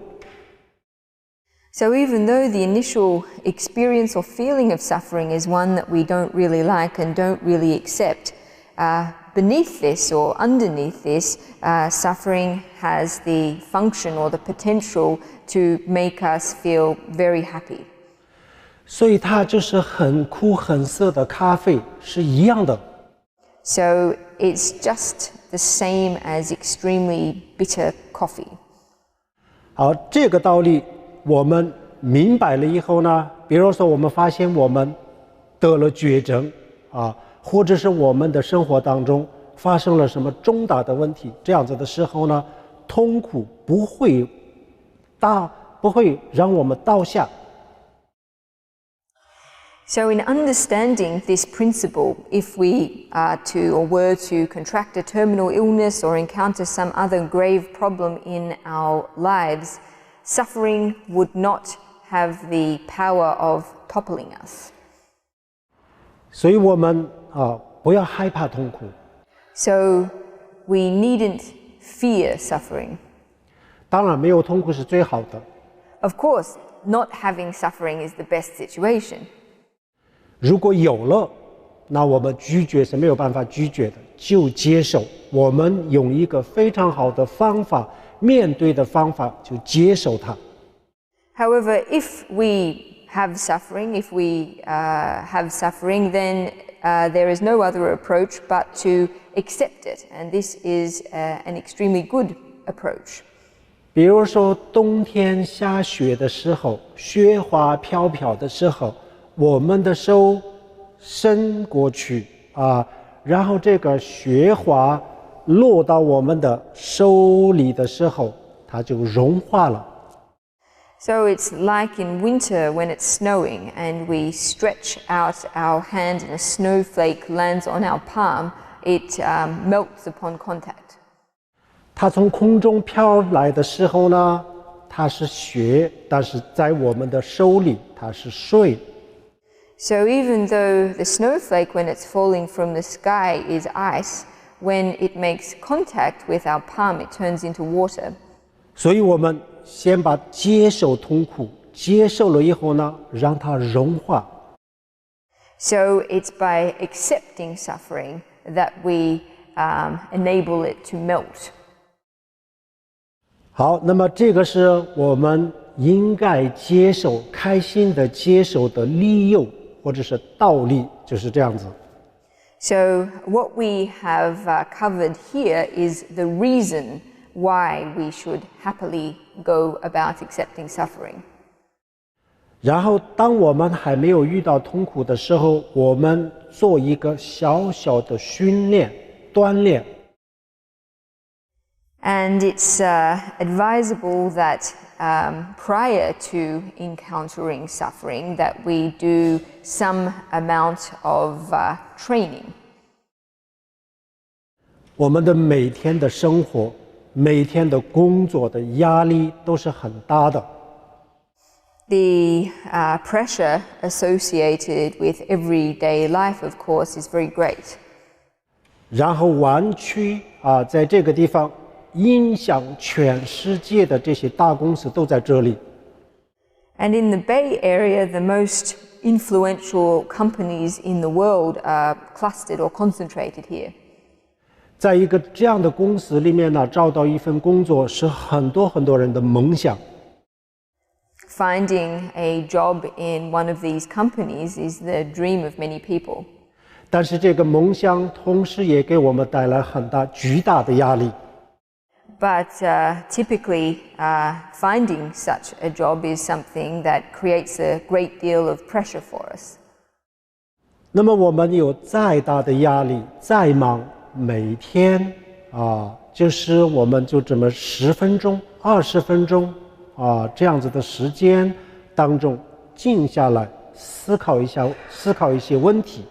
So even though the initial experience or feeling of suffering is one that we don't really like and don't really accept, beneath this or underneath this, suffering has the function or the potential to make us feel very happy. 所以它就是很苦很涩的咖啡是一样的。So it's just the same as extremely bitter coffee. 好，这个道理我们明白了以后呢，比如说我们发现我们得了绝症或者是我们的生活当中发生了什么重大的问题，这样子的时候呢，痛苦不会让我们倒下。So in understanding this principle, if we are to or were to contract a terminal illness or encounter some other grave problem in our lives, suffering would not have the power of toppling us. 所以我们不要害怕痛苦。So we needn't fear suffering. 当然没有痛苦是最好的。Of course, not having suffering is the best situation. 如果有了，那我们拒绝是没有办法拒绝的，就接受。我们用一个非常好的方法，面对的方法就接受它。However, if we have suffering, then there is no other approach but to accept it, and this is an extremely good approach. 比如说冬天下雪的时候，雪花飘飘的时候，我们的手伸过去然后这个雪花落到我们的手里的时候，它就融化了。So it's like in winter when it's snowing and we stretch out our hand and a snowflake lands on our palm, it melts upon contact. 它从空中飘来的时候呢，它是雪，但是在我们的手里它是水。So even though the snowflake, when it's falling from the sky, is ice, when it makes contact with our palm, it turns into water. 所以我们先把接受痛苦，接受了以后呢，让它融化。So it's by accepting suffering that we enable it to melt. 好，那么这个是我们应该接受、开心的接受的理由或者是道理，就是这样子。So what we have covered here is the reason why we should happily go about accepting suffering. 然后当我们还没有遇到痛苦的时候，我们做一个小小的训练锻炼。And it's advisable that prior to encountering suffering, that we do some amount of training. 我们的每天的生活、每天的工作的压力都是很大的。The pressure associated with everyday life, of course, is very great. 然后湾区在这个地方影响全世界的这些大公司都在这里。And in the Bay Area, the most influential companies in the world are clustered or concentrated here. 在一个这样的公司里面呢，找到一份工作是很多人的梦想。Finding a job in one of these companies is the dream of many people. 但是这个梦想同时也给我们带来巨大的压力。But typically, finding such a job is something that creates a great deal of pressure for us. 那么我们有再大的压力，再忙，每天就是我们就这么10分钟、20分钟这样子的时间当中静下来思考一些问题。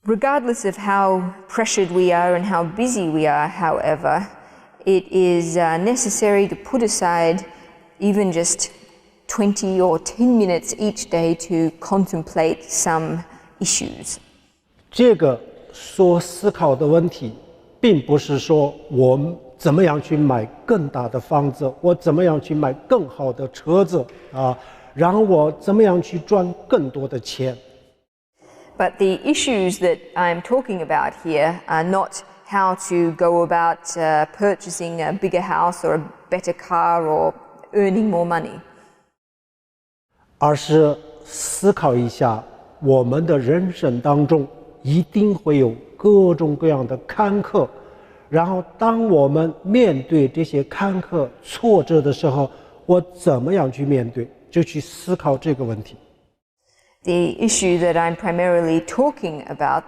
Regardless of how pressured we are and how busy we are, however, it is necessary to put aside even just 20 or 10 minutes each day to contemplate some issues. 这个所思考的问题，并不是说我们怎么样去买更大的房子，我怎么样去买更好的车子然后我怎么样去赚更多的钱。But the issues that I'm talking about here are not how to go about purchasing a bigger house or a better car or earning more money. 而是思考一下，我们的人生当中一定会有各种各样的坎坷，然后当我们面对这些坎坷挫折的时候，我怎么样去面对，就去思考这个问题。The issue that I'm primarily talking about,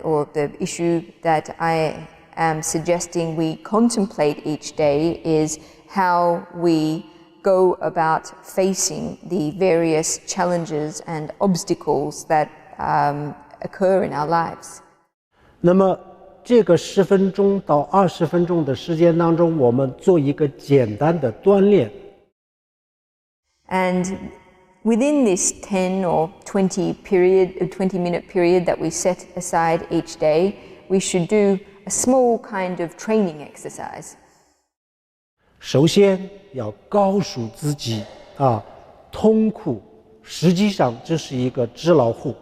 or the issue that I am suggesting we contemplate each day, is how we go about facing the various challenges and obstacles that occur in our lives. 那么这个10分钟到20分钟的时间当中，我们做一个简单的锻炼。And within this 10 or 20-minute period that we set aside each day, we should do a small kind of training exercise. 首先要告诉自己痛苦实际上这是一个纸老虎。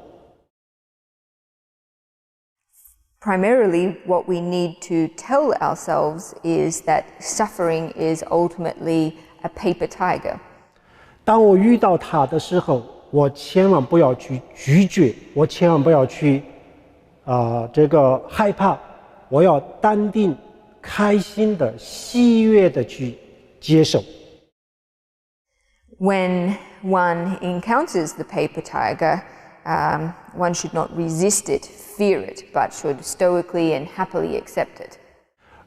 Primarily, what we need to tell ourselves is that suffering is ultimately a paper tiger. 当我遇到它的时候，我千万不要去拒绝，我千万不要去害怕，我要淡定、开心的、喜悦的去接受。When one encounters the paper tiger, one should not resist it, fear it, but should stoically and happily accept it.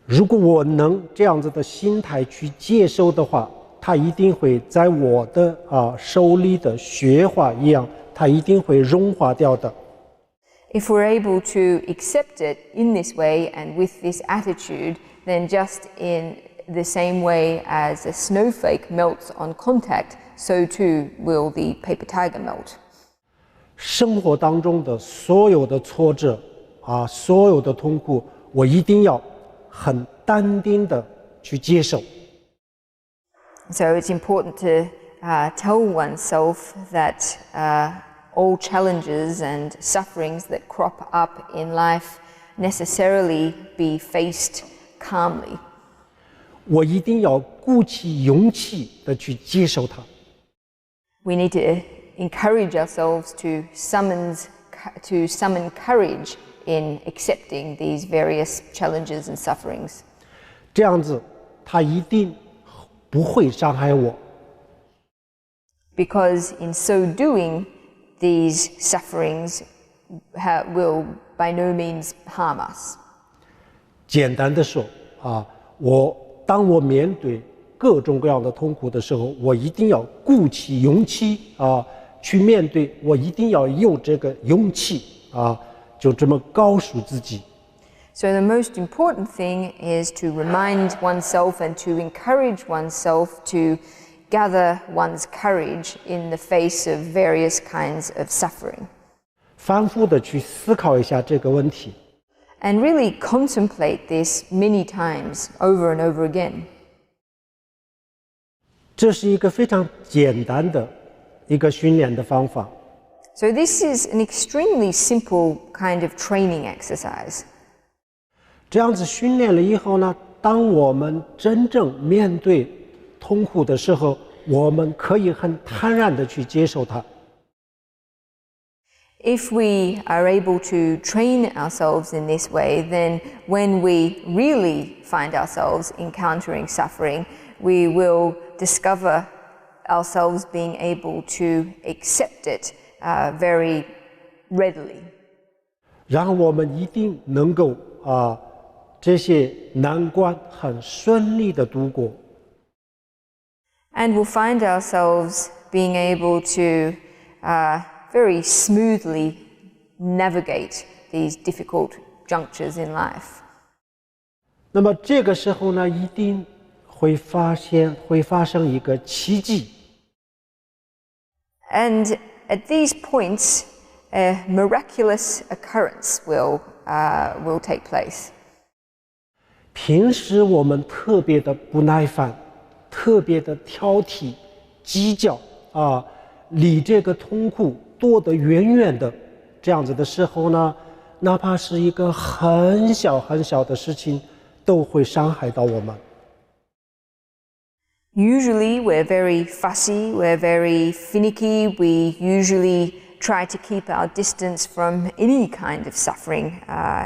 如果我能这样子的心态去接受的话，它一定会在我的手里的雪花一样，它一定会融化掉的。If we're able to accept it in this way and with this attitude, then just in the same way as a snowflake melts on contact, so too will the paper tiger melt. 生活当中的所有的挫折所有的痛苦，我一定要很淡定的去接受。So it's important to tell oneself that all challenges and sufferings that crop up in life necessarily be faced calmly. 我一定要鼓起勇气的去接受它。We need to encourage ourselves to summon courage in accepting these various challenges and sufferings. 这样子，它一定不会伤害我。because in so doing, these sufferings will by no means harm us. 简单的说当我面对各种各样的痛苦的时候，我一定要鼓起勇气去面对，我一定要有这个勇气就这么告诉自己。So the most important thing is to remind oneself and to encourage oneself to gather one's courage in the face of various kinds of suffering. 反复的去思考一下这个问题。And really contemplate this many times over and over again. 这是一个非常简单的一个训练的方法。So this is an extremely simple kind of training exercise. 这样子训练了以后呢，当我们真正面对痛苦的时候，我们可以很坦然的去接受它。If we are able to train ourselves in this way, then when we really find ourselves encountering suffering, we will discover ourselves being able to accept it very readily. 然后我们一定能够这些难关很顺利的度过。And we'll find ourselves being able to very smoothly navigate these difficult junctures in life. 那么这个时候呢，一定会发生一个奇迹。And at these points, a miraculous occurrence will take place. 平时我们特别的不耐烦，特别的挑剔、计较离这个痛苦躲得远远的，这样子的时候呢，哪怕是一个很小很小的事情，都会伤害到我们。Usually we're very fussy, we're very finicky, we usually try to keep our distance from any kind of suffering,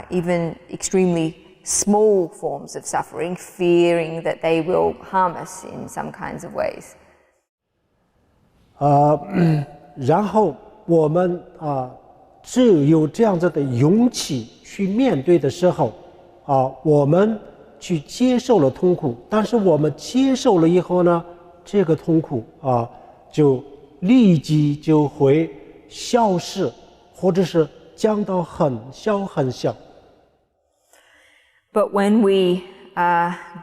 even extremely small forms of suffering, fearing that they will harm us in some kinds of ways. 然后我们只有这样子的勇气去面对的时候我们去接受了痛苦，但是我们接受了以后呢，这个痛苦就立即就会消失，或者是降到很小很小。But when we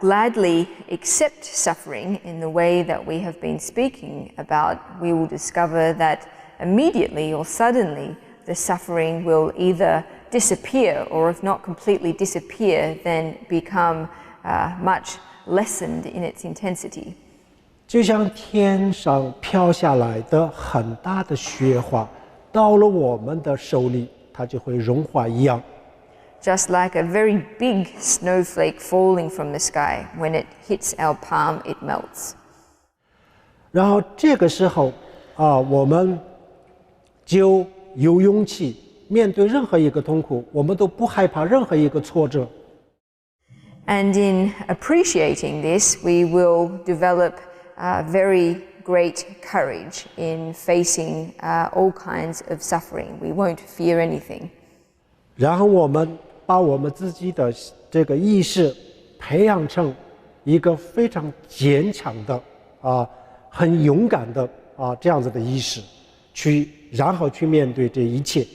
gladly accept suffering in the way that we have been speaking about, we will discover that immediately or suddenly the suffering will either disappear, or if not completely disappear, then become much lessened in its intensity. 就像天上飘下来的很大的雪花，到了我们的手里，它就会融化一样。Just like a very big snowflake falling from the sky, when it hits our palm, it melts. 然后这个时候我们就有勇气面对任何一个痛苦，我们都不害怕任何一个挫折。And in appreciating this, we will develop very great courage in facing all kinds of suffering. We won't fear anything. 然后我们把我们自己的这个意识培养成一个非常坚强的很勇敢的这样子的意识，然后去面对这一切。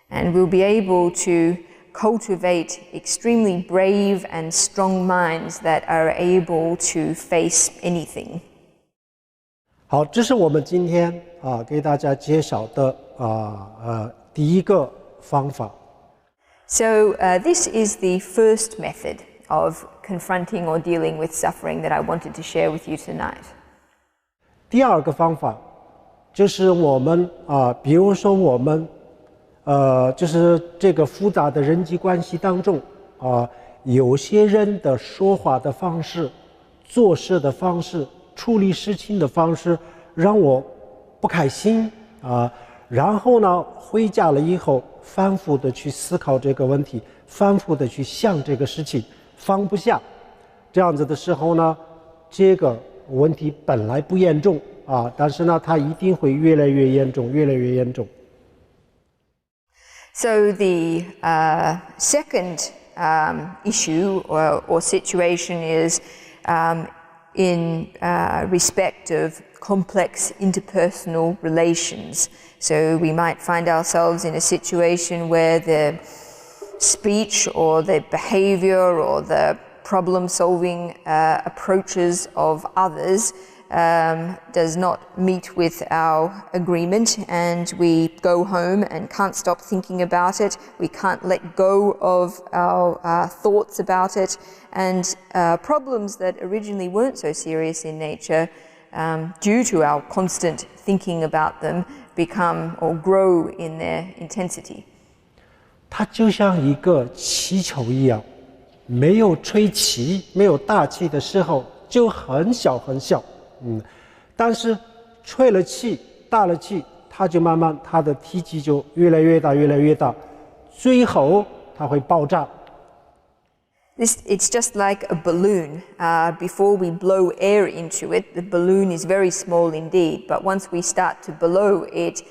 And we'll be able to cultivate extremely brave and strong minds that are able to face anything. 好，这是我们今天给大家介绍的第一个方法。So this is the first method of confronting or dealing with suffering that I wanted to share with you tonight. 第二个方法就是我们比如说我们就是这个复杂的人际关系当中有些人的说话的方式、做事的方式、处理事情的方式让我不开心然后呢回家了以后反复的去思考这个问题，反复的去想这个事情，放不下。这样子的时候呢，这个问题本来不严重但是呢，它一定会越来越严重，越来越严重。So the second issue or situation is in respect of complex interpersonal relations. So we might find ourselves in a situation where the speech or the behavior or the problem-solving approaches of others does not meet with our agreement, and we go home and can't stop thinking about it. We can't let go of our thoughts about it, and problems that originally weren't so serious in nature, due to our constant thinking about them, become or grow in their intensity. 它就像一个气球一样，没有吹气、没有大气的时候就很小很小。但是吹了气、大了气，它就慢慢它的体积就越来越大、越来越大，最后它会爆炸。It's just like a balloon. Before we blow air into it, the balloon is very small indeed. But once we start to blow, it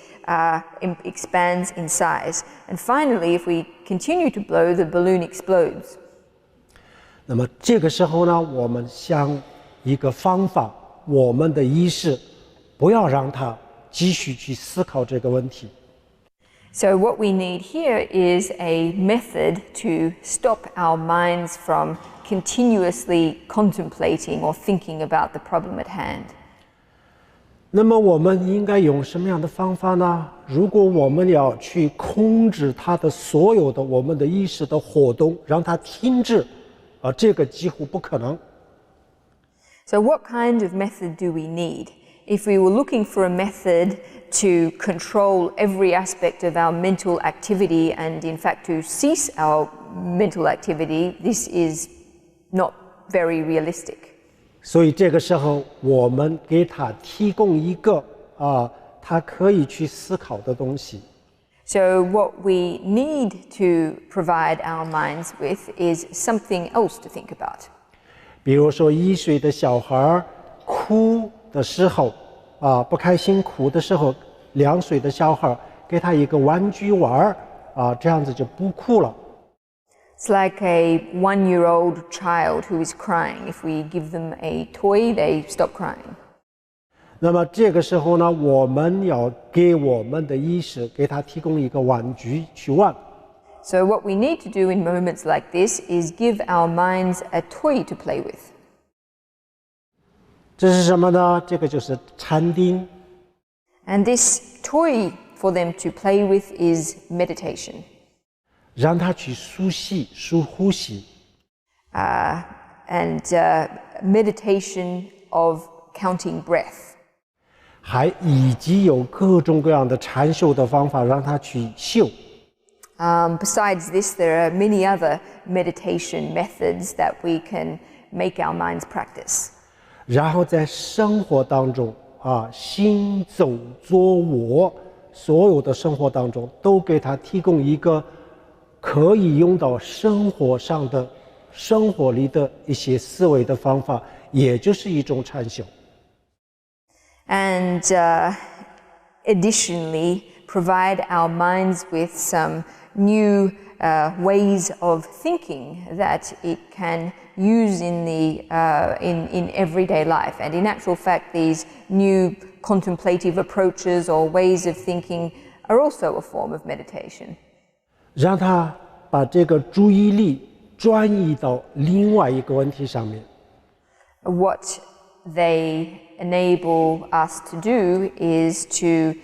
expands in size. And finally, if we continue to blow, the balloon explodes. 那么这个时候呢，我们想一个方法。我们的意识不要让它继续去思考这个问题。So what we need here is a method to stop our minds from continuously contemplating or thinking about the problem at hand. 那么我们应该用什么样的方法呢？如果我们要去控制它的所有的我们的意识的活动，让它停止，这个几乎不可能。So what kind of method do we need? If we were looking for a method to control every aspect of our mental activity and in fact to cease our mental activity, this is not very realistic. 所以这个时候我们给他提供一个他可以去思考的东西。So what we need to provide our minds with is something else to think about. 比如说1岁的小孩哭的时候不开心哭的时候，2岁的小孩给他一个玩具玩这样子就不哭了。It's like a 1-year-old child who is crying. If we give them a toy, they stop crying. 那么这个时候呢，我们要给我们的意识给他提供一个玩具去玩。So what we need to do in moments like this is give our minds a toy to play with. 这是什么呢？这个就是禅定。And this toy for them to play with is meditation. 让他去数呼吸。And meditation of counting breath. 以及有各种各样的禅修的方法让他去修。Besides this, there are many other meditation methods that we can make our minds practice. 然后在生活当中行走坐卧所有的生活当中都给他提供一个可以用到生活里的一些思维的方法，也就是一种禅修。And additionally, provide our minds with some new ways of thinking that it can use in everyday life. And in actual fact, these new contemplative approaches or ways of thinking are also a form of meditation. 让他把这个注意力转移到另外一个问题上面。What they enable us to do is to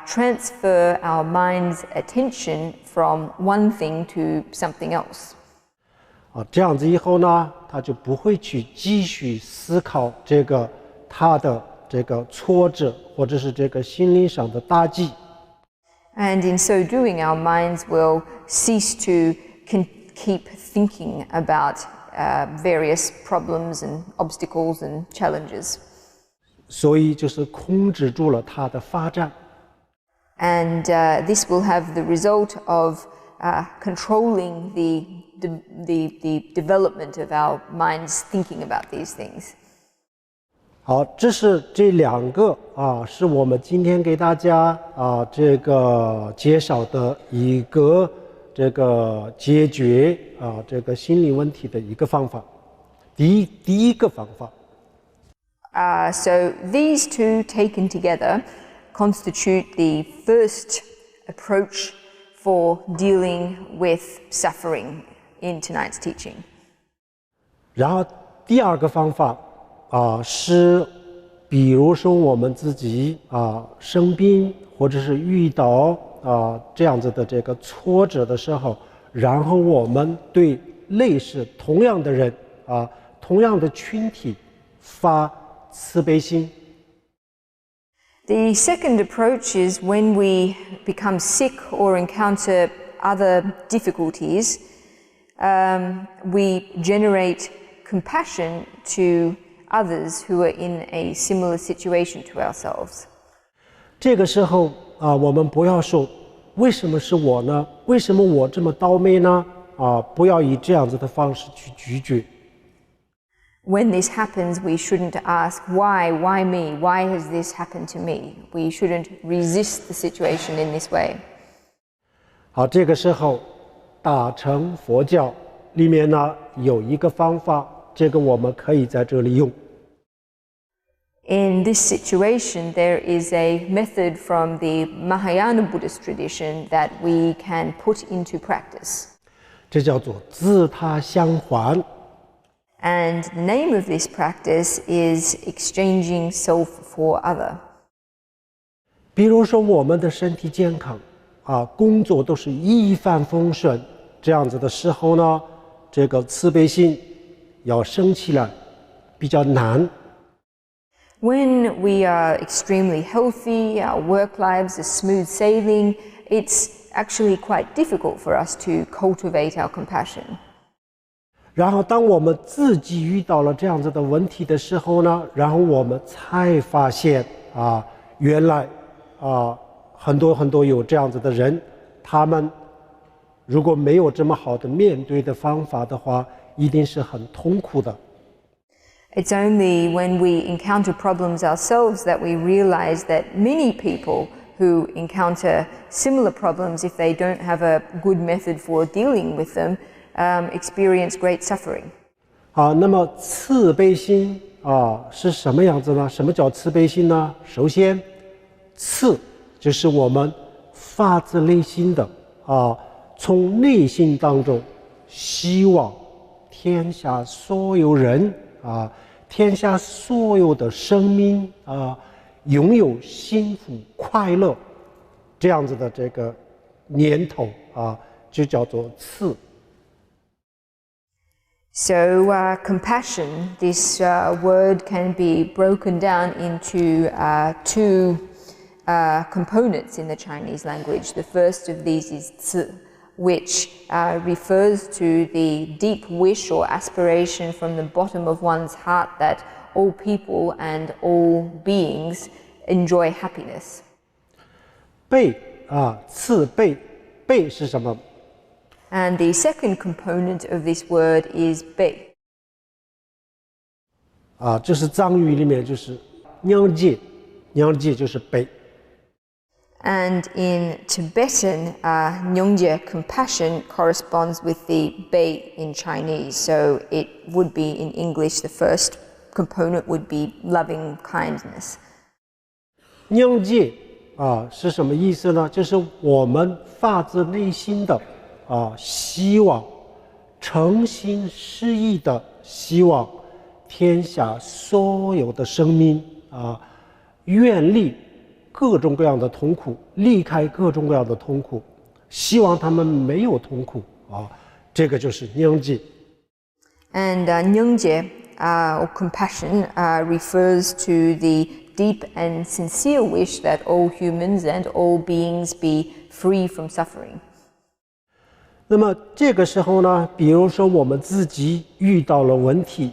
transfer our mind's attention from one thing to something else. 这样子以后呢，他就不会去继续思考他的这个挫折或者是这个心理上的打击。And in so doing, our minds will cease to keep thinking about various problems and obstacles and challenges. 所以就是控制住了它的发展。And this will have the result of controlling the development of our minds thinking about these things. 好，这是这两个是我们今天给大家这个介绍的一个这个解决这个心理问题的一个方法。第一个方法。So these two taken together constitute the first approach for dealing with suffering in tonight's teaching. 然后第二个方法是比如说我们自己生病或者是遇到这样子的这个挫折的时候，然后我们对类似同样的人同样的群体发慈悲心。The second approach is when we become sick or encounter other difficulties, we generate compassion to others who are in a similar situation to ourselves. 这个时候我们不要说为什么是我呢？为什么我这么倒霉呢？不要以这样子的方式去拒绝。When this happens, we shouldn't ask, why me? Why has this happened to me? We shouldn't resist the situation in this way. 好，这个时候大乘佛教里面呢有一个方法，这个我们可以在这里用。In this situation, there is a method from the Mahayana Buddhist tradition that we can put into practice. 这叫做自他相还。And the name of this practice is exchanging self for other. 比如说我们的身体健康工作都是一帆风顺，这样子的时候呢，这个慈悲心要升起来比较难。When we are extremely healthy, our work lives are smooth sailing, it's actually quite difficult for us to cultivate our compassion. 然后当我们自己遇到了这样子的问题的时候呢，然后我们才发现原来很多有这样子的人，他们如果没有这么好的面对的方法的话，一定是很痛苦的。It's only when we encounter problems ourselves that we realize that many people who encounter similar problems, if they don't have a good method for dealing with them, experience great suffering. 那么慈悲心是什么样子呢？什么叫慈悲心呢？首先，慈就是我们发自内心的从内心当中希望天下所有人天下所有的生命拥有幸福快乐这样子的这个念头就叫做慈。So compassion, this word can be broken down into two components in the Chinese language. The first of these is 慈, which refers to the deep wish or aspiration from the bottom of one's heart that all people and all beings enjoy happiness. 悲慈悲是什么？ And the second component of this word is 悲。这是藏语里面就是娘戒就是悲。And in Tibetan, Nyongje, compassion, corresponds with the bei in Chinese. So it would be in English, the first component would be loving kindness. 娘戒是什么意思呢？就是我们发自内心的希望，诚心实意的希望天下所有的生命远离各种各样的痛苦，离开各种各样的痛苦，希望他们没有痛苦这个就是娘戒。And Nyongje, or compassion, refers to the deep and sincere wish that all humans and all beings be free from suffering. 那么这个时候呢，比如说我们自己遇到了问题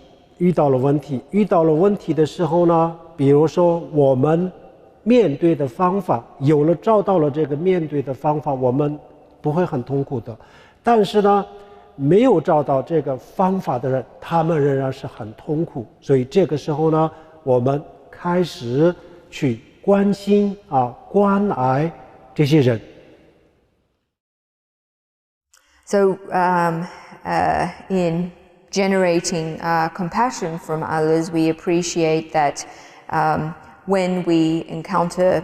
的时候呢，比如说我们面对的方法找到了这个面对的方法，我们不会很痛苦的。但是呢，没有找到这个方法的人，他们仍然是很痛苦。所以这个时候呢，我们开始去关心关爱这些人。So in generating compassion from others, we appreciate that when we encounter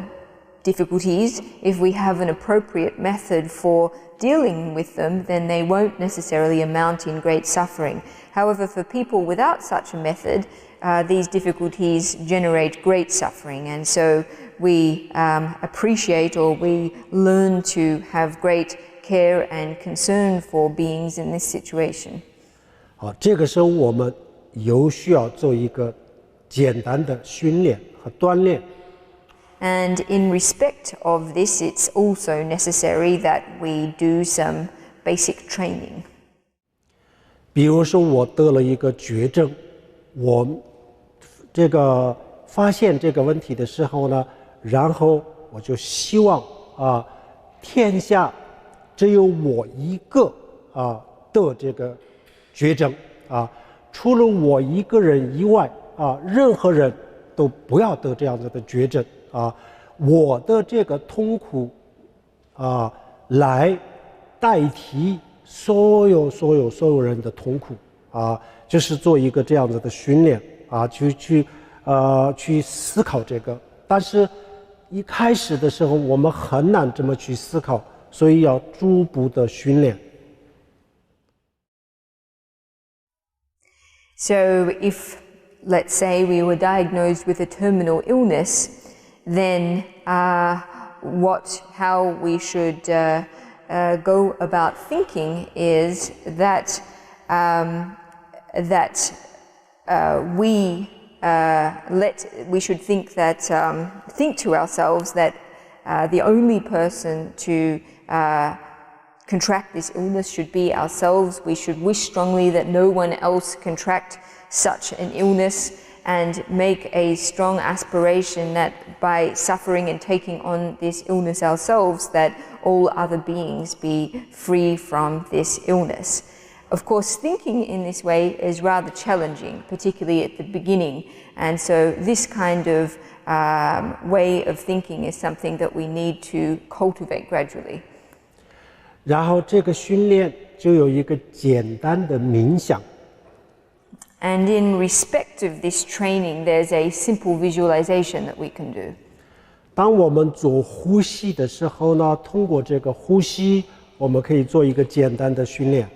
difficulties, if we have an appropriate method for dealing with them, then they won't necessarily amount in great suffering. However, for people without such a method, these difficulties generate great suffering, and so we appreciate or we learn to have great care and concern for beings in this situation. 好，这个时候我们有需要做一个简单的训练和锻炼。And in respect of this, it's also necessary that we do some basic training. 比如说，我得了一个绝症，我这个发现这个问题的时候呢，然后我就希望天下只有我一个得这个绝症除了我一个人以外任何人都不要得这样子的绝症我的这个痛苦来代替所有人的痛苦就是做一个这样子的训练去思考这个，但是一开始的时候我们很难这么去思考，所以要逐步的训练。So if, let's say, we were diagnosed with a terminal illness, then how we should go about thinking is that we should think to ourselves that the only person to contract this illness should be ourselves. We should wish strongly that no one else contract such an illness, and make a strong aspiration that by suffering and taking on this illness ourselves, that all other beings be free from this illness. Of course, thinking in this way is rather challenging, particularly at the beginning, and so this kind of way of thinking is something that we need to cultivate gradually. 然后这个训练就有一个简单的冥想。And in respect of this training, there's a simple visualization that we can do. 当我们做呼吸的时候呢，通过这个呼吸，我们可以做一个简单的训练。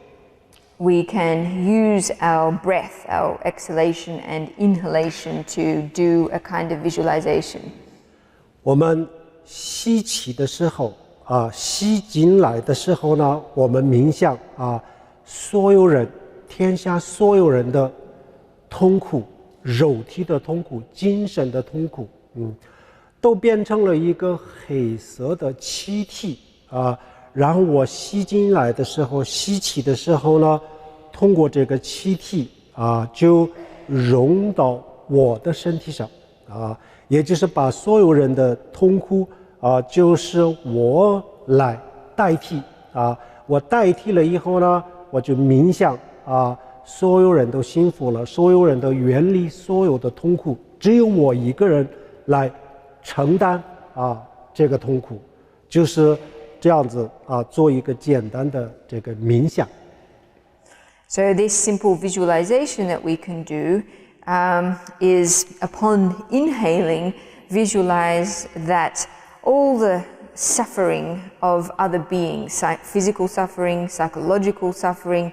We can use our breath, our exhalation and inhalation to do a kind of visualization. 我们吸气的时候吸进来的时候呢，我们冥想所有人，天下所有人的痛苦，肉体的痛苦，精神的痛苦，都变成了一个黑色的气体然后我吸进来的时候，吸气的时候呢，通过这个气体就融到我的身体上也就是把所有人的痛苦就是我来代替我代替了以后呢，我就冥想所有人都幸福了，所有人都远离所有的痛苦，只有我一个人来承担这个痛苦，就是这样子做一个简单的这个冥想。So this simple visualization that we can do is, upon inhaling, visualize that all the suffering of other beings, physical suffering, psychological suffering,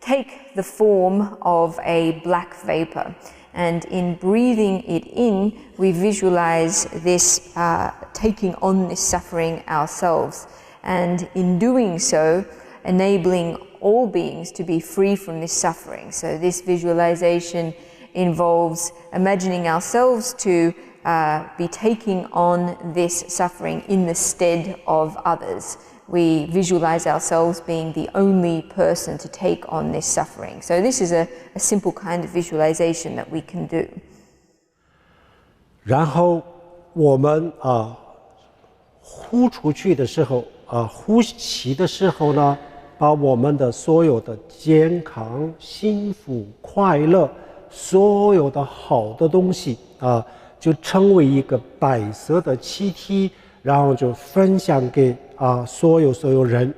take the form of a black vapor. And in breathing it in, we visualize this taking on this suffering ourselves. And in doing so, enabling all beings to be free from this suffering. So this visualization involves imagining ourselves to be taking on this suffering in the stead of others. We visualize ourselves being the only person to take on this suffering. So this is a simple kind of visualization that we can do. 然后我们呼出去的时候呼气的时候呢，把我们的所有的健康、幸福、快乐，所有的好的东西就成为一个白色的气体，然后就分享给所有人，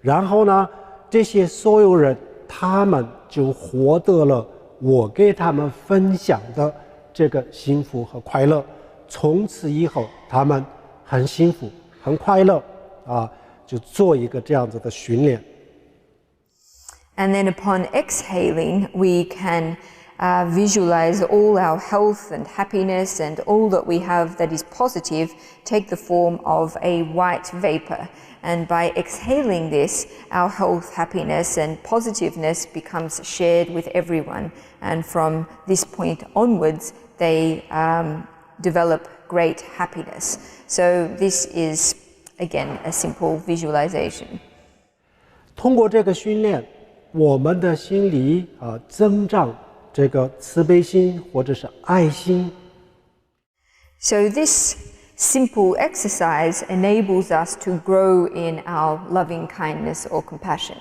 然后呢，这些所有人他们就获得了我给他们分享的这个幸福和快乐，从此以后他们很幸福很快乐就做一个这样子的训练。And then upon exhaling, we can visualize all our health and happiness and all that we have that is positive take the form of a white vapor. And by exhaling this, our health, happiness and positiveness becomes shared with everyone. And from this point onwards, they develop great happiness. So this is, again, a simple visualization. 通过这个训练，我们的心里增长这个慈悲心或者是爱心。So this simple exercise enables us to grow in our loving kindness or compassion.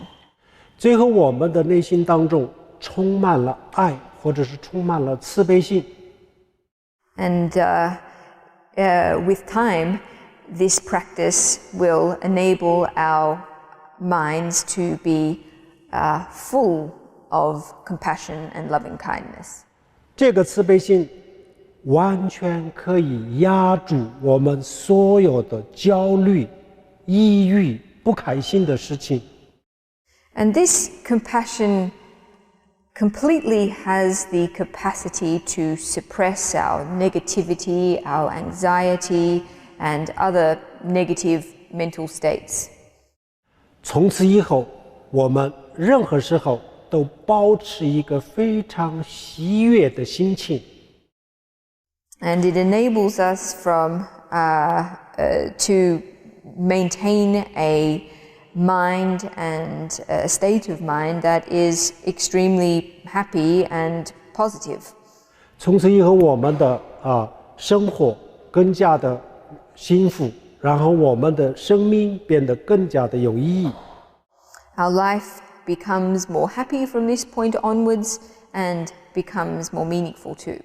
最后，我们的内心当中充满了爱，或者是充满了慈悲心。And with time, this practice will enable our minds to be full of compassion and loving kindness. 这个慈悲心完全可以压住我们所有的焦虑、抑郁、不开心的事情。And this compassion completely has the capacity to suppress our negativity, our anxiety, and other negative mental states. 从此以后，我们任何时候都保持一个非常喜悦的心情。And it enables us to maintain a mind and a state of mind that is extremely happy and positive. 从此以后，我们的生活更加的幸福，然后我们的生命变得更加的有意义。Our life becomes more happy from this point onwards and becomes more meaningful too.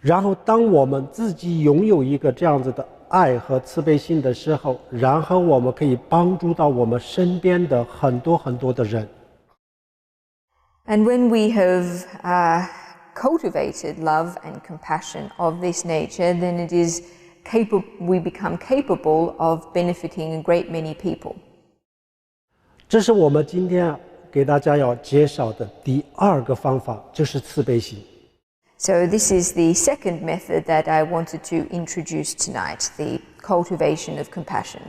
然后，当我们自己拥有一个这样子的爱和慈悲心的时候，然后我们可以帮助到我们身边的很多的人。And when we have cultivated love and compassion of this nature, then we become capable of benefiting a great many people. 这是我们今天给大家要介绍的第二个方法，就是慈悲心。So this is the second method that I wanted to introduce tonight, the cultivation of compassion.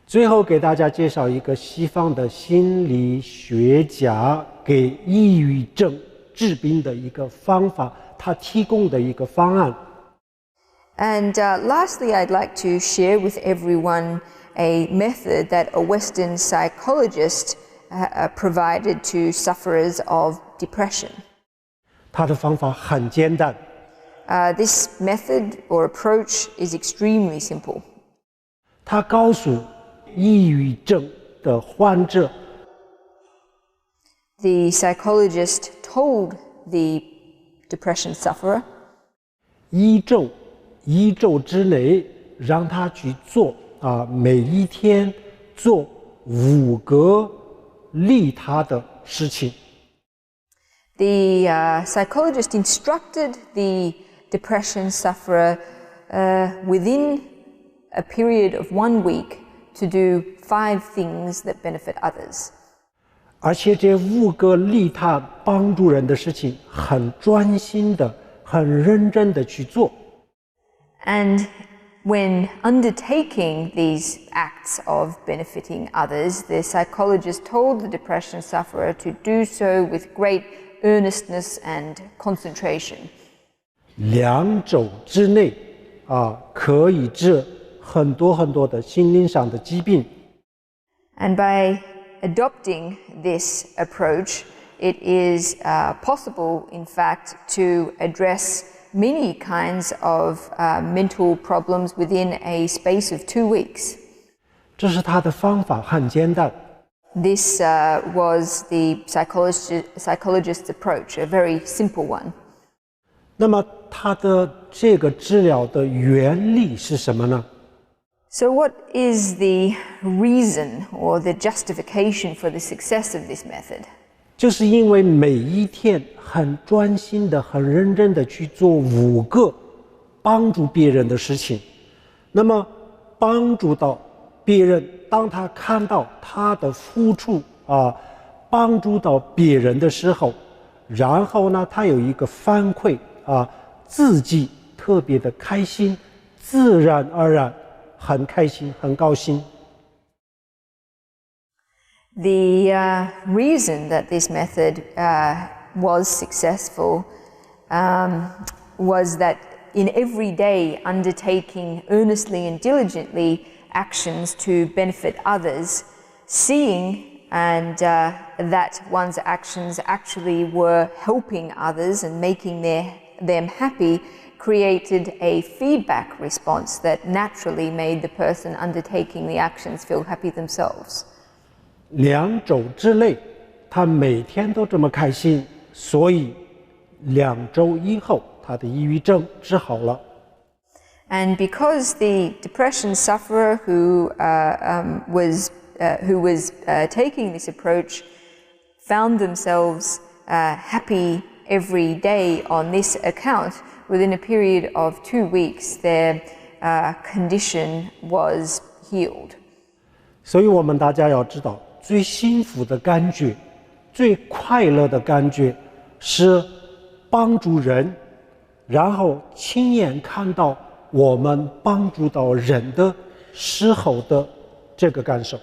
最后给大家介绍一个西方的心理学家给抑郁症治病的一个方法，他提供的一个方案。And lastly, I'd like to share with everyone a method that a Western psychologist provided to sufferers of depression. 他的方法很简单。This method or approach is extremely simple. 他告诉抑郁症的患者 The psychologist told the depression sufferer 一周之内让他去做每一天做5个利他的事情。The psychologist instructed the depression sufferer within a period of 1 week to do 5 things that benefit others. 而且这5个利他帮助人的事情很专心的、很认真的去做。And when undertaking these acts of benefiting others, the psychologist told the depression sufferer to do so with great earnestness and concentration. 2周之内可以治很多的心灵上的疾病。And by adopting this approach, it is possible, in fact, to address many kinds of mental problems within a space of 2 weeks. 这是他的方法，很简单。This was the psychologist's approach, a very simple one. 那么它的这个治疗的原理是什么呢？ So what is the reason or the justification for the success of this method? 就是因为每一天很专心的、很认真的去做5个帮助别人的事情，那么帮助到别人，当他看到他的付出帮助到别人的时候，然后呢，他有一个反馈自己特别的开心，自然而然很开心、很高兴。The reason that this method was successful was that in every day undertaking earnestly and diligently actions to benefit others, seeing and that one's actions actually were helping others and making them happy created a feedback response that naturally made the person undertaking the actions feel happy themselves. 2周之内，他每天都这么开心，所以2周以后，他的抑郁症治好了。And because the depression sufferer who was taking this approach found themselves happy every day on this account, within a period of 2 weeks, their condition was healed. 所以我们大家要知道，最幸福的感觉、最快乐的感觉是帮助人，然后亲眼看到我们帮助到人的时候的这个感受。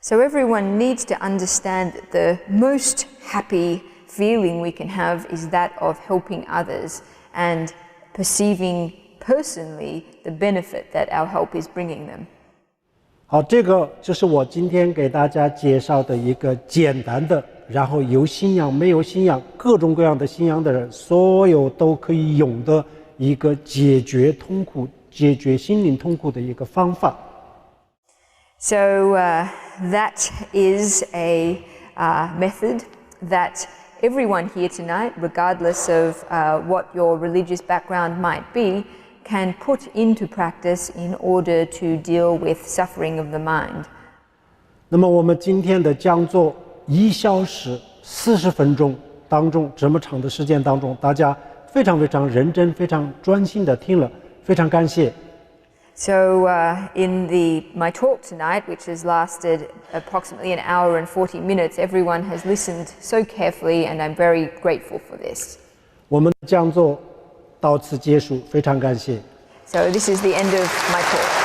So everyone needs to understand that the most happy feeling we can have is that of helping others and perceiving personally the benefit that our help is bringing them. 好，这个就是我今天给大家介绍的一个简单的，然后有信仰没有信仰，各种各样的信仰的人，所有都可以用的一个解决痛苦、解决心灵痛苦的一个方法。So that is a method that everyone here tonight, regardless of what your religious background might be, can put into practice in order to deal with suffering of the mind. 那么我们今天的讲座1小时40分钟当中，这么长的时间当中，大家非常非常认真、非常专心的听了，非常感谢。So in my talk tonight, which has lasted approximately an hour and 40 minutes, everyone has listened so carefully, and I'm very grateful for this. 我们的讲座到此结束，非常感谢。So this is the end of my talk.